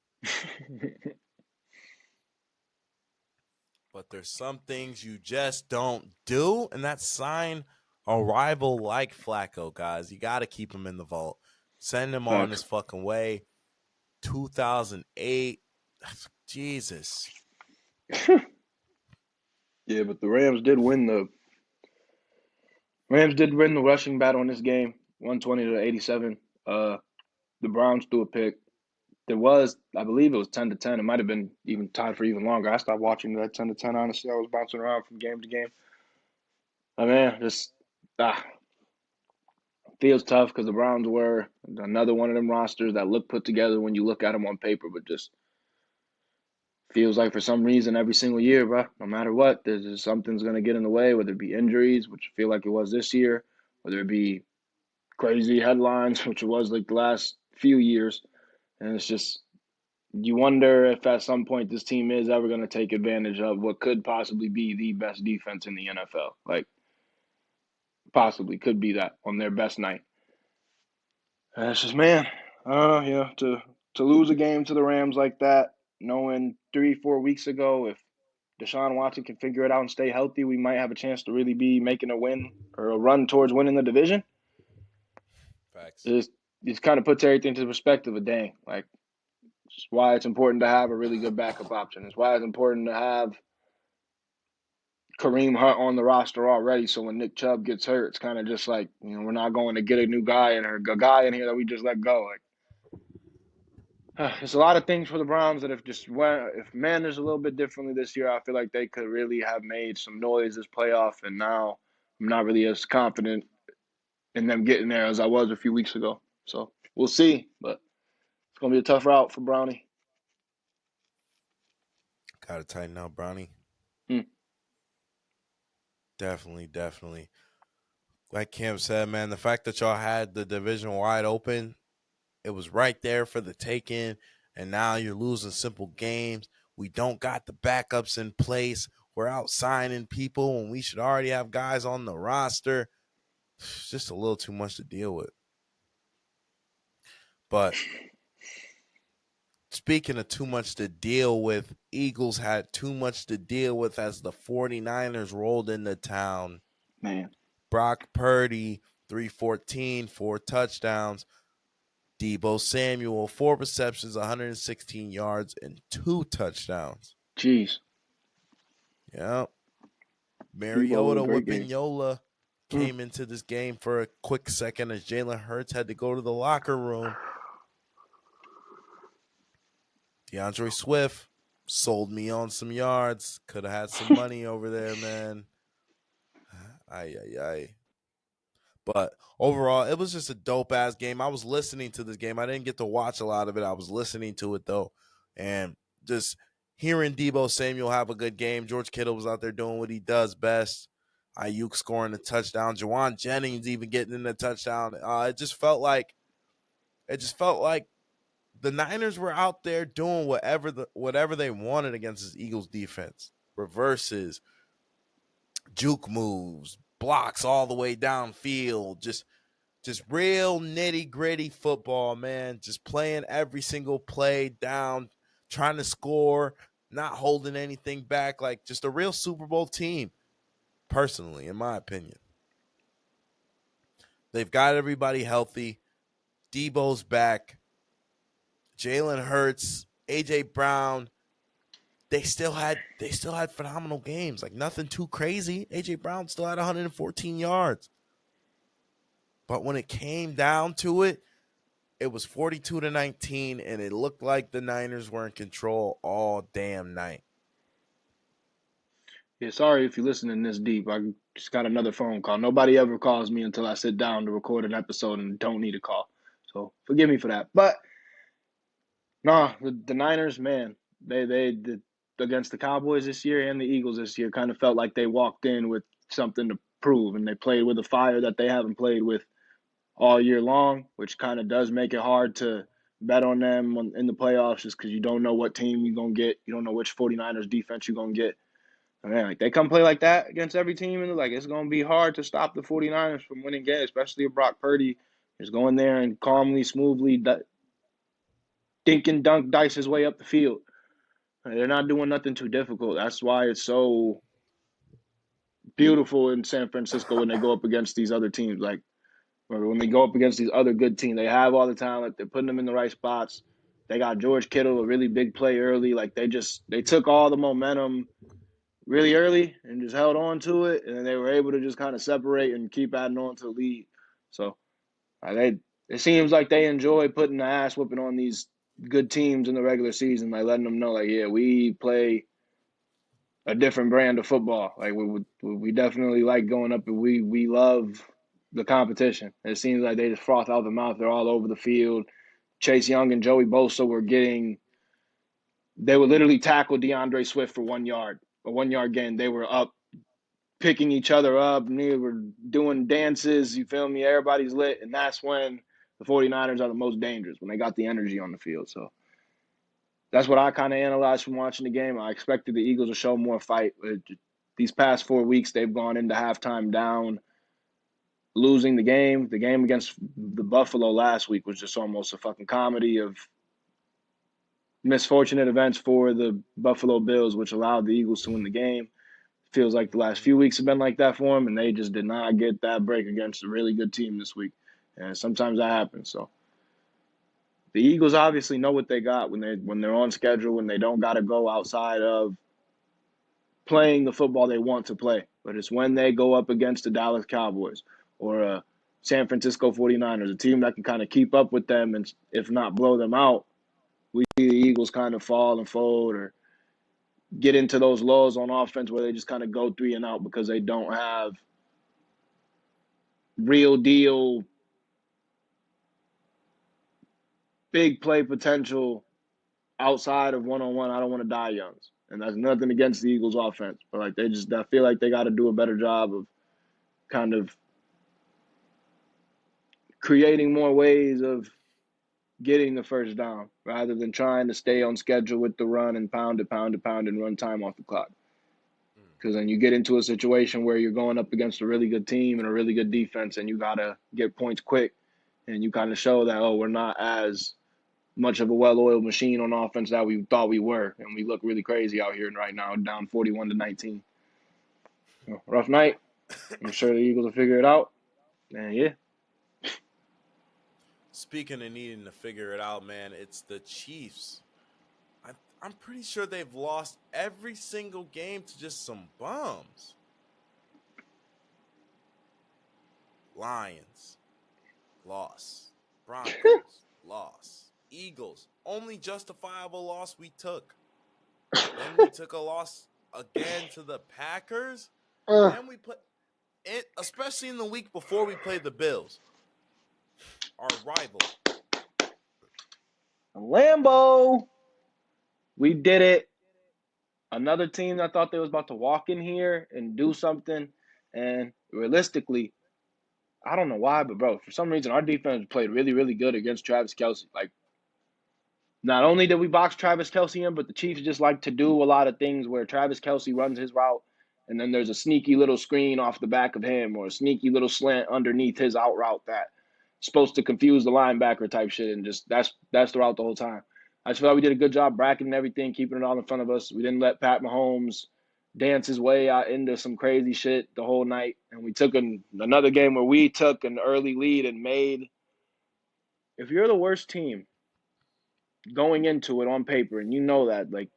But there's some things you just don't do, and that's sign a rival like Flacco, guys. You got to keep him in the vault. Send him on his fucking way. 2008. Jesus. Yeah, but the Rams did win the rushing battle in this game, 120-87. The Browns threw a pick. I believe it was 10-10. It might have been even tied for even longer. I stopped watching that 10-10, honestly. I was bouncing around from game to game. I mean, just feels tough because the Browns were another one of them rosters that look put together when you look at them on paper, but just feels like for some reason every single year, bro, no matter what, there's just something's going to get in the way, whether it be injuries, which I feel like it was this year, whether it be crazy headlines, which it was like the last few years. And it's just, you wonder if at some point this team is ever going to take advantage of what could possibly be the best defense in the NFL. Like, possibly could be that on their best night. And it's just, man, to lose a game to the Rams like that, knowing 3-4 weeks ago, if Deshaun Watson can figure it out and stay healthy, we might have a chance to really be making a win or a run towards winning the division. Facts. It kind of puts everything into perspective of dang, like, it's why it's important to have a really good backup option. It's why it's important to have Kareem Hunt on the roster already. So when Nick Chubb gets hurt, it's kind of just like, we're not going to get a new guy or a guy in here that we just let go. Like, there's a lot of things for the Browns that if managed a little bit differently this year, I feel like they could really have made some noise this playoff. And now I'm not really as confident in them getting there as I was a few weeks ago. So we'll see, but it's going to be a tough route for Brownie. Gotta tighten up, Brownie. Hmm. Definitely. Like Cam said, man, the fact that y'all had the division wide open, it was right there for the taking, and now you're losing simple games. We don't got the backups in place. We're out signing people when we should already have guys on the roster. It's just a little too much to deal with. But speaking of too much to deal with, Eagles had too much to deal with as the 49ers rolled into town. Man. Brock Purdy, 314, 4 touchdowns. Debo Samuel, 4 receptions, 116 yards, and 2 touchdowns. Jeez. Yep. Debo, Mariota great whipping game. Yola came into this game for a quick second as Jalen Hurts had to go to the locker room. DeAndre Swift sold me on some yards. Could have had some money over there, man. Ay. But overall, it was just a dope-ass game. I was listening to this game. I didn't get to watch a lot of it. I was listening to it, though. And just hearing Debo Samuel have a good game. George Kittle was out there doing what he does best. Ayuk scoring a touchdown. Jawan Jennings even getting in the touchdown. It just felt like the Niners were out there doing whatever they wanted against this Eagles defense. Reverses, juke moves, blocks all the way downfield. Just real nitty-gritty football, man. Just playing every single play down, trying to score, not holding anything back. Like, just a real Super Bowl team, personally, in my opinion. They've got everybody healthy. Debo's back. Jalen Hurts, A.J. Brown, they still had phenomenal games. Like, nothing too crazy. A.J. Brown still had 114 yards. But when it came down to it, it was 42-19, and it looked like the Niners were in control all damn night. Yeah, sorry if you're listening this deep. I just got another phone call. Nobody ever calls me until I sit down to record an episode and don't need a call. So forgive me for that. But no, the Niners, man, they did against the Cowboys this year and the Eagles this year kind of felt like they walked in with something to prove, and they played with a fire that they haven't played with all year long, which kind of does make it hard to bet on them in the playoffs just because you don't know what team you're going to get. You don't know which 49ers defense you're going to get. And man, like, they come play like that against every team, and like, it's going to be hard to stop the 49ers from winning games, especially if Brock Purdy is going there and calmly, smoothly dink and dunk dice his way up the field. They're not doing nothing too difficult. That's why it's so beautiful in San Francisco when they go up against these other teams. Like, when they go up against these other good teams, they have all the talent. They're putting them in the right spots. They got George Kittle, a really big play early. Like, they took all the momentum really early and just held on to it, and then they were able to just kind of separate and keep adding on to the lead. So it seems like they enjoy putting the ass whooping on these good teams in the regular season, like letting them know, like, yeah, we play a different brand of football. Like, we definitely like going up, and we love the competition. It seems like they just froth out the mouth. They're all over the field. Chase Young and Joey Bosa they would literally tackle DeAndre Swift for 1 yard, a 1 yard gain. They were up, picking each other up, and they were doing dances. You feel me? Everybody's lit, and that's when the 49ers are the most dangerous, when they got the energy on the field. So That's what I kind of analyzed from watching the game. I expected the Eagles to show more fight. These past 4 weeks, they've gone into halftime down, losing the game. The game against the Buffalo last week was just almost a fucking comedy of misfortunate events for the Buffalo Bills, which allowed the Eagles to win the game. Feels like the last few weeks have been like that for them, and they just did not get that break against a really good team this week. And sometimes that happens. So the Eagles obviously know what they got when they're on schedule, when they don't got to go outside of playing the football they want to play. But it's when they go up against the Dallas Cowboys or a San Francisco 49ers, a team that can kind of keep up with them and if not blow them out, we see the Eagles kind of fall and fold or get into those lows on offense where they just kind of go 3 and out because they don't have real deal big play potential outside of one-on-one. I don't want to die youngs. And that's nothing against the Eagles offense. But like I feel like they got to do a better job of kind of creating more ways of getting the first down rather than trying to stay on schedule with the run and pound it, and run time off the clock. Because then you get into a situation where you're going up against a really good team and a really good defense and you got to get points quick and you kind of show that, oh, we're not as much of a well-oiled machine on offense that we thought we were. And we look really crazy out here right now, down 41-19. So, rough night. I'm sure the Eagles will figure it out. And yeah. Speaking of needing to figure it out, man, it's the Chiefs. I'm pretty sure they've lost every single game to just some bums. Lions, loss. Broncos, loss. Eagles, only justifiable loss we took. Then we took a loss again to the Packers. Then we put it, especially in the week before we played the Bills, our rival. Lambeau. We did it. Another team that thought they was about to walk in here and do something. And realistically, I don't know why, but bro, for some reason our defense played really, really good against Travis Kelce. Like, not only did we box Travis Kelce in, but the Chiefs just like to do a lot of things where Travis Kelce runs his route and then there's a sneaky little screen off the back of him or a sneaky little slant underneath his out route that's supposed to confuse the linebacker type shit, and just that's the route the whole time. I just feel like we did a good job bracketing everything, keeping it all in front of us. We didn't let Pat Mahomes dance his way out into some crazy shit the whole night. And we took another game where we took an early lead and made – if you're the worst team going into it on paper and you know that, like,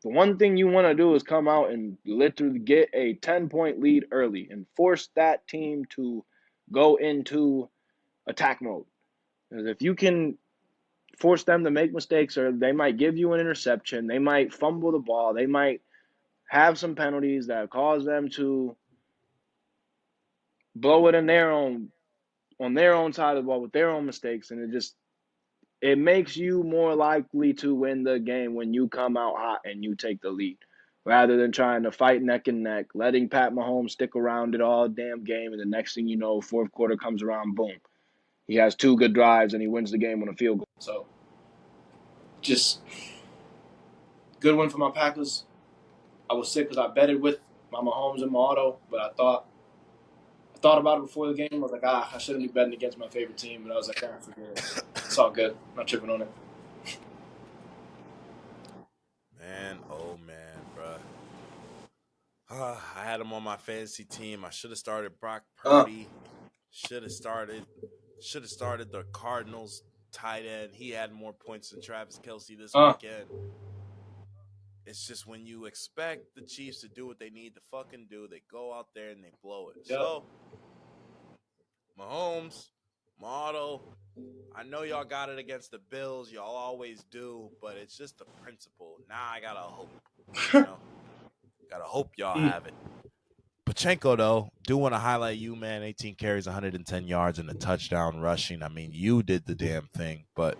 the one thing you want to do is come out and literally get a 10-point lead early and force that team to go into attack mode. Because if you can force them to make mistakes, or they might give you an interception, they might fumble the ball, they might have some penalties that cause them to blow it on their own side of the ball with their own mistakes, and it makes you more likely to win the game when you come out hot and you take the lead, rather than trying to fight neck and neck, letting Pat Mahomes stick around it all damn game, and the next thing you know, fourth quarter comes around, boom. He has 2 good drives and he wins the game on a field goal. So, just good win for my Packers. I was sick because I betted with my Mahomes and my auto, but I thought about it before the game. I was like, I shouldn't be betting against my favorite team, but I was like, forget it. It's all good. I'm not tripping on it. Man, oh man, bruh. I had him on my fantasy team. I should have started Brock Purdy. Should have started the Cardinals tight end. He had more points than Travis Kelce this weekend. It's just when you expect the Chiefs to do what they need to fucking do, they go out there and they blow it. Yep. So, Mahomes, Motto, I know y'all got it against the Bills. Y'all always do, but it's just the principle. Now I gotta hope. Gotta hope y'all have it. Pachenko, though, do want to highlight you, man. 18 carries, 110 yards, and a touchdown rushing. I mean, you did the damn thing. But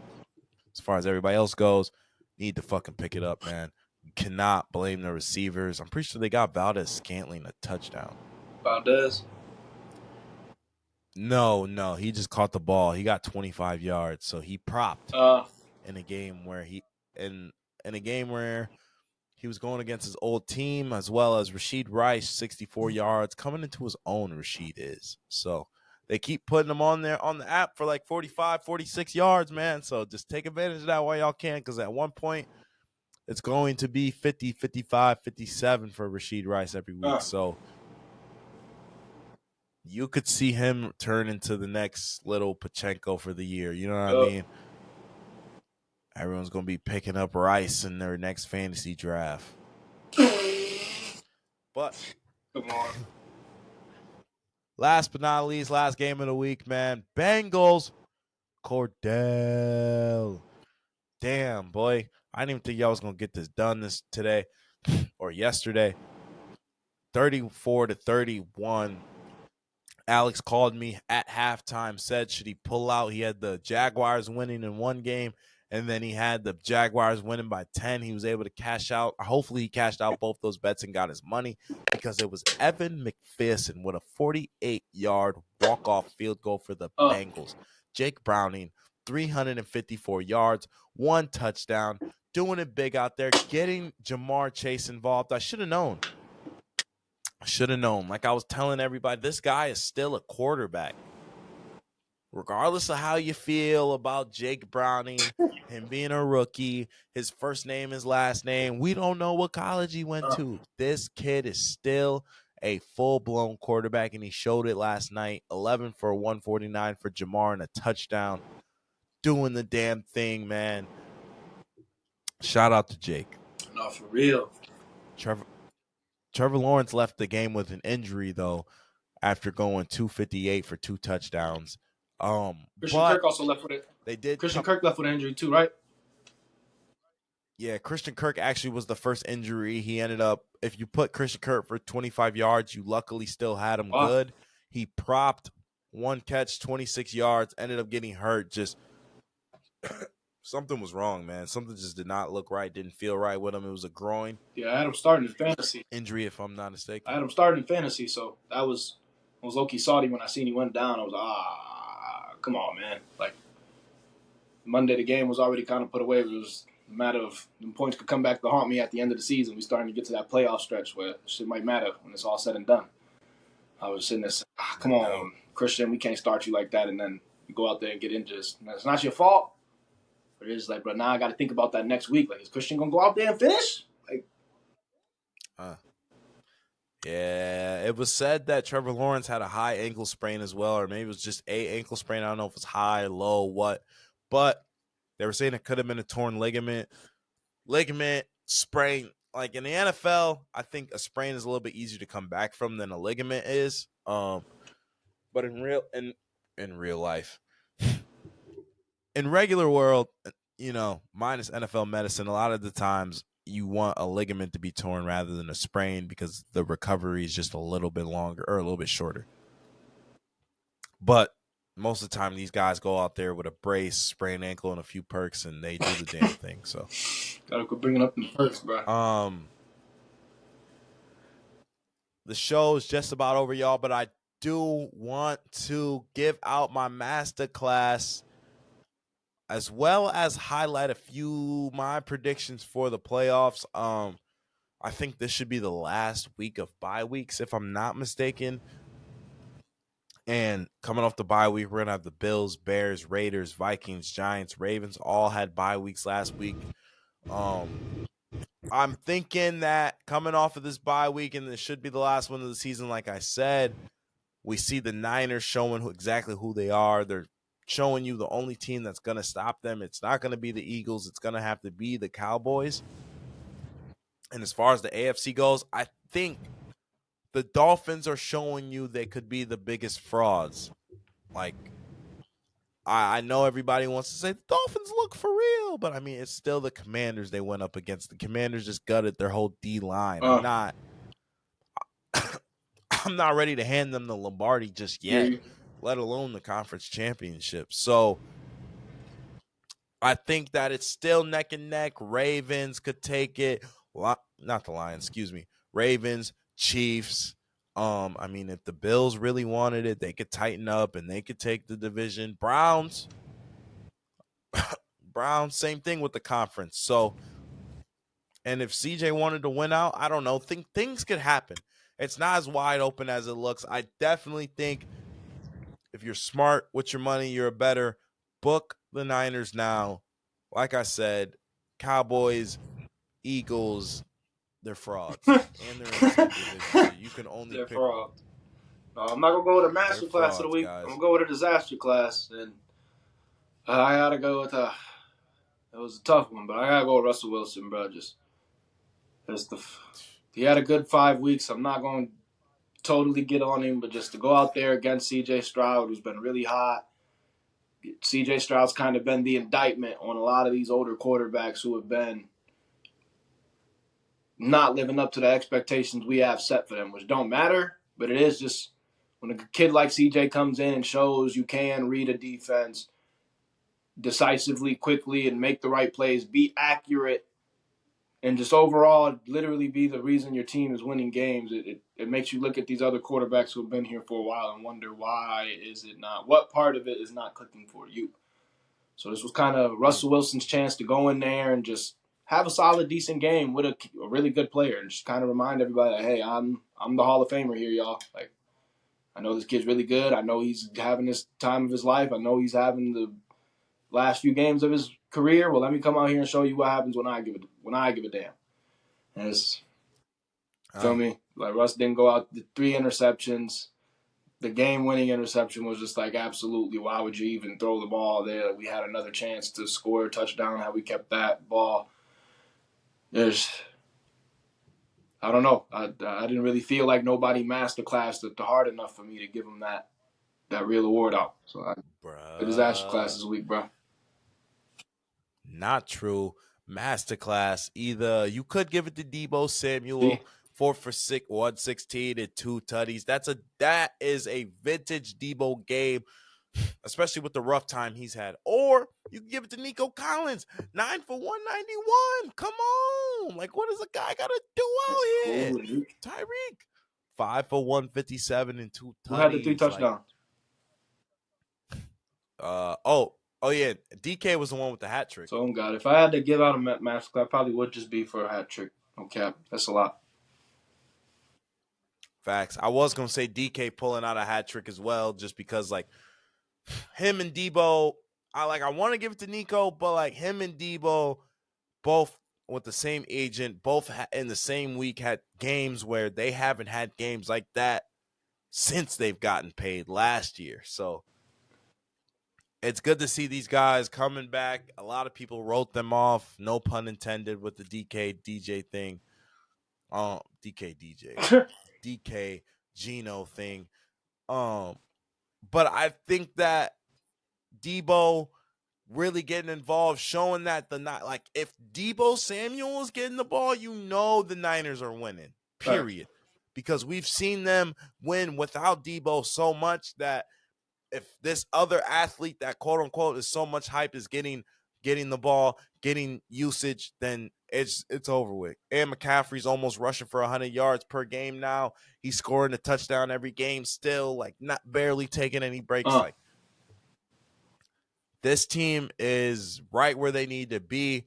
as far as everybody else goes, need to fucking pick it up, man. You cannot blame the receivers. I'm pretty sure they got Valdez-Scantling a touchdown. Valdez? No, he just caught the ball. He got 25 yards, so he propped in a game where in a game where he was going against his old team, as well as Rashid Rice, 64 yards, coming into his own. Rashid is. So they keep putting him on there on the app for like 45, 46 yards, man. So just take advantage of that while y'all can, because at one point it's going to be 50, 55, 57 for Rashid Rice every week. So you could see him turn into the next little Pachenko for the year. You know what I mean? Everyone's going to be picking up Rice in their next fantasy draft. But Come on. Last but not least, last game of the week, man. Bengals, Cordell. Damn, boy. I didn't even think y'all was going to get this done today or yesterday. 34-31. Alex called me at halftime, said should he pull out. He had the Jaguars winning in one game, and then he had the Jaguars winning by 10. He was able to cash out. Hopefully he cashed out both those bets and got his money, because it was Evan McPherson with a 48-yard walk-off field goal for the Bengals. Jake Browning, 354 yards, 1 touchdown, doing it big out there, getting Jamar Chase involved. I should have known. Like I was telling everybody, this guy is still a quarterback. Regardless of how you feel about Jake Browning, him being a rookie, his first name, his last name, we don't know what college he went to. This kid is still a full-blown quarterback, and he showed it last night. 11 for 149 for Jamar and a touchdown. Doing the damn thing, man. Shout out to Jake. No, for real. Trevor Lawrence left the game with an injury, though, after going 258 for 2 touchdowns. Christian Kirk also left with it. They did. Christian Kirk left with an injury too, right? Yeah, Christian Kirk actually was the first injury. He ended up, if you put Christian Kirk for 25 yards, you luckily still had him good. He propped 1 catch, 26 yards, ended up getting hurt. Just something was wrong, man. Something just did not look right, didn't feel right with him. It was a groin. Yeah, I had him starting in fantasy. Injury, if I'm not mistaken. I had him starting in fantasy, so I was low-key salty when I seen he went down. I was like, come on, man. Like, Monday the game was already kind of put away. It was a matter of the points could come back to haunt me at the end of the season. We're starting to get to that playoff stretch where shit might matter when it's all said and done. I was sitting there saying, come on, Christian, we can't start you like that, and then you go out there and get injured. It's not your fault. But it is like, bro, now I got to think about that next week. Like, is Christian going to go out there and finish? Like, yeah, it was said that Trevor Lawrence had a high ankle sprain as well, or maybe it was just a ankle sprain. I don't know if it's high, low, what. But they were saying it could have been a torn ligament sprain. Like in the NFL, I think a sprain is a little bit easier to come back from than a ligament is. But in real life, in regular world, minus NFL medicine, a lot of the times you want a ligament to be torn rather than a sprain because the recovery is just a little bit longer or a little bit shorter. But most of the time, these guys go out there with a brace, sprained ankle, and a few perks, and they do the damn thing. So, gotta quit bringing up the perks, bro. The show is just about over, y'all, but I do want to give out my masterclass as well as highlight a few my predictions for the playoffs. I think this should be the last week of bye weeks, if I'm not mistaken. And coming off the bye week, we're going to have the Bills, Bears, Raiders, Vikings, Giants, Ravens, all had bye weeks last week. I'm thinking that coming off of this bye week, and this should be the last one of the season, like I said, we see the Niners showing exactly who they are. They're showing you the only team that's going to stop them. It's not going to be the Eagles. It's going to have to be the Cowboys. And as far as the AFC goes, I think the Dolphins are showing you they could be the biggest frauds. Like, I know everybody wants to say the Dolphins look for real, but I mean, it's still the Commanders they went up against. The Commanders just gutted their whole D-line. I'm not ready to hand them the Lombardi just yet, let alone the conference championship. So I think that it's still neck and neck. Ravens could take it. Not the Lions, excuse me. Ravens, Chiefs. I mean, if the Bills really wanted it, they could tighten up and they could take the division. Browns, same thing with the conference. So And if CJ wanted to win out, I don't know. Things could happen. It's not as wide open as it looks. I definitely think if you're smart with your money, you're a better. Book the Niners now. Like I said, Cowboys, Eagles, they're frauds. And they're in the same division, so you can only They're pick frauds. I'm not going to go with a master They're class of the frauds, week. guys. I'm going to go with a disaster class. And I got to go with it was a tough one, but I got to go with Russell Wilson, bro. He had a good 5 weeks. I'm not going to totally get on him, but just to go out there against C.J. Stroud, who's been really hot. C.J. Stroud's kind of been the indictment on a lot of these older quarterbacks who have been not living up to the expectations we have set for them, which don't matter, but it is just when a kid like CJ comes in and shows you can read a defense decisively, quickly, and make the right plays, be accurate, and just overall literally be the reason your team is winning games, it makes you look at these other quarterbacks who have been here for a while and wonder what part of it is not clicking for you. So this was kind of Russell Wilson's chance to go in there and just have a solid, decent game with a really good player and just kind of remind everybody, that, hey, I'm the Hall of Famer here, y'all. Like, I know this kid's really good. I know he's having this time of his life. I know he's having the last few games of his career. Well, let me come out here and show you what happens when I give a damn. And it's, feel me? Like, Russ didn't go out the 3 interceptions. The game-winning interception was just like, absolutely, why would you even throw the ball there? Like, we had another chance to score a touchdown. How we kept that ball. I don't know. I didn't really feel like nobody masterclassed it hard enough for me to give him that real award out. So the disaster class this week, bro. Not true. Masterclass. Either you could give it to Debo Samuel, 4 for 6, 116 and 2 tutties. That is a vintage Debo game, especially with the rough time he's had. Or you can give it to Nico Collins, 9 for 191. Come on. Like, what does a guy got to do out here? Cool, Tyreek, 5 for 157 and 2 tutties. Who had the 3 touchdowns? Oh, yeah. DK was the one with the hat trick. So, God, if I had to give out a masterclass, I probably would just be for a hat trick. No cap. That's a lot. Facts. I was going to say DK pulling out a hat trick as well, just because, like, him and Debo, I want to give it to Nico, but, like, him and Debo, both with the same agent, both in the same week had games where they haven't had games like that since they've gotten paid last year. So it's good to see these guys coming back. A lot of people wrote them off, no pun intended, with the DK thing. DK Geno thing. But I think that Debo really getting involved, showing that if Debo Samuel is getting the ball, you know the Niners are winning, period. Because we've seen them win without Debo so much that if this other athlete that quote unquote is so much hype is getting the ball, getting usage, then it's over with. And McCaffrey's almost rushing for 100 yards per game now. He's scoring a touchdown every game still, like not barely taking any breaks. Like, this team is right where they need to be.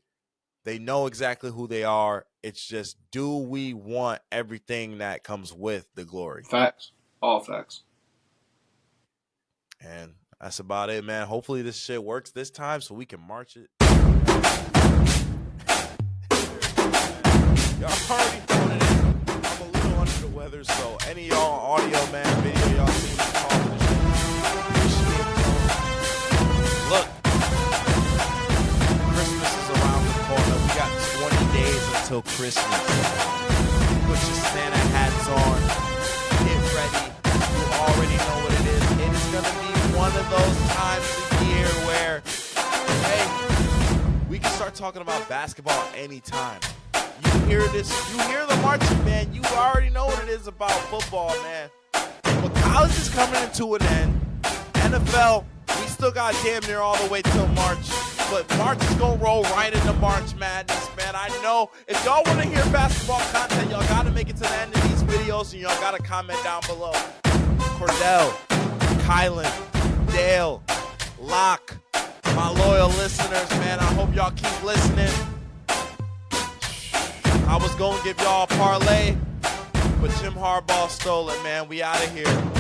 They know exactly who they are. It's just, do we want everything that comes with the glory? Facts. All facts. And that's about it, man. Hopefully this shit works this time so we can march it. Y'all already know it is. I'm a little under the weather, so any of y'all audio, man, video, y'all see me talking shit. Look, Christmas is around the corner. We got 20 days until Christmas. Put your Santa hats on. Get ready. You already know what it is. It is going to be one of those times of the year where, hey, we can start talking about basketball anytime. You hear the marching band, you already know what it is about football, man. But college is coming into an end. NFL, we still got damn near all the way till March. But March is going to roll right into March Madness, man. I know if y'all want to hear basketball content, y'all got to make it to the end of these videos, and y'all got to comment down below. Cordell, Kylan, Dale, Locke, my loyal listeners, man. I hope y'all keep listening. I was going to give y'all a parlay, but Jim Harbaugh stole it, man. We out of here.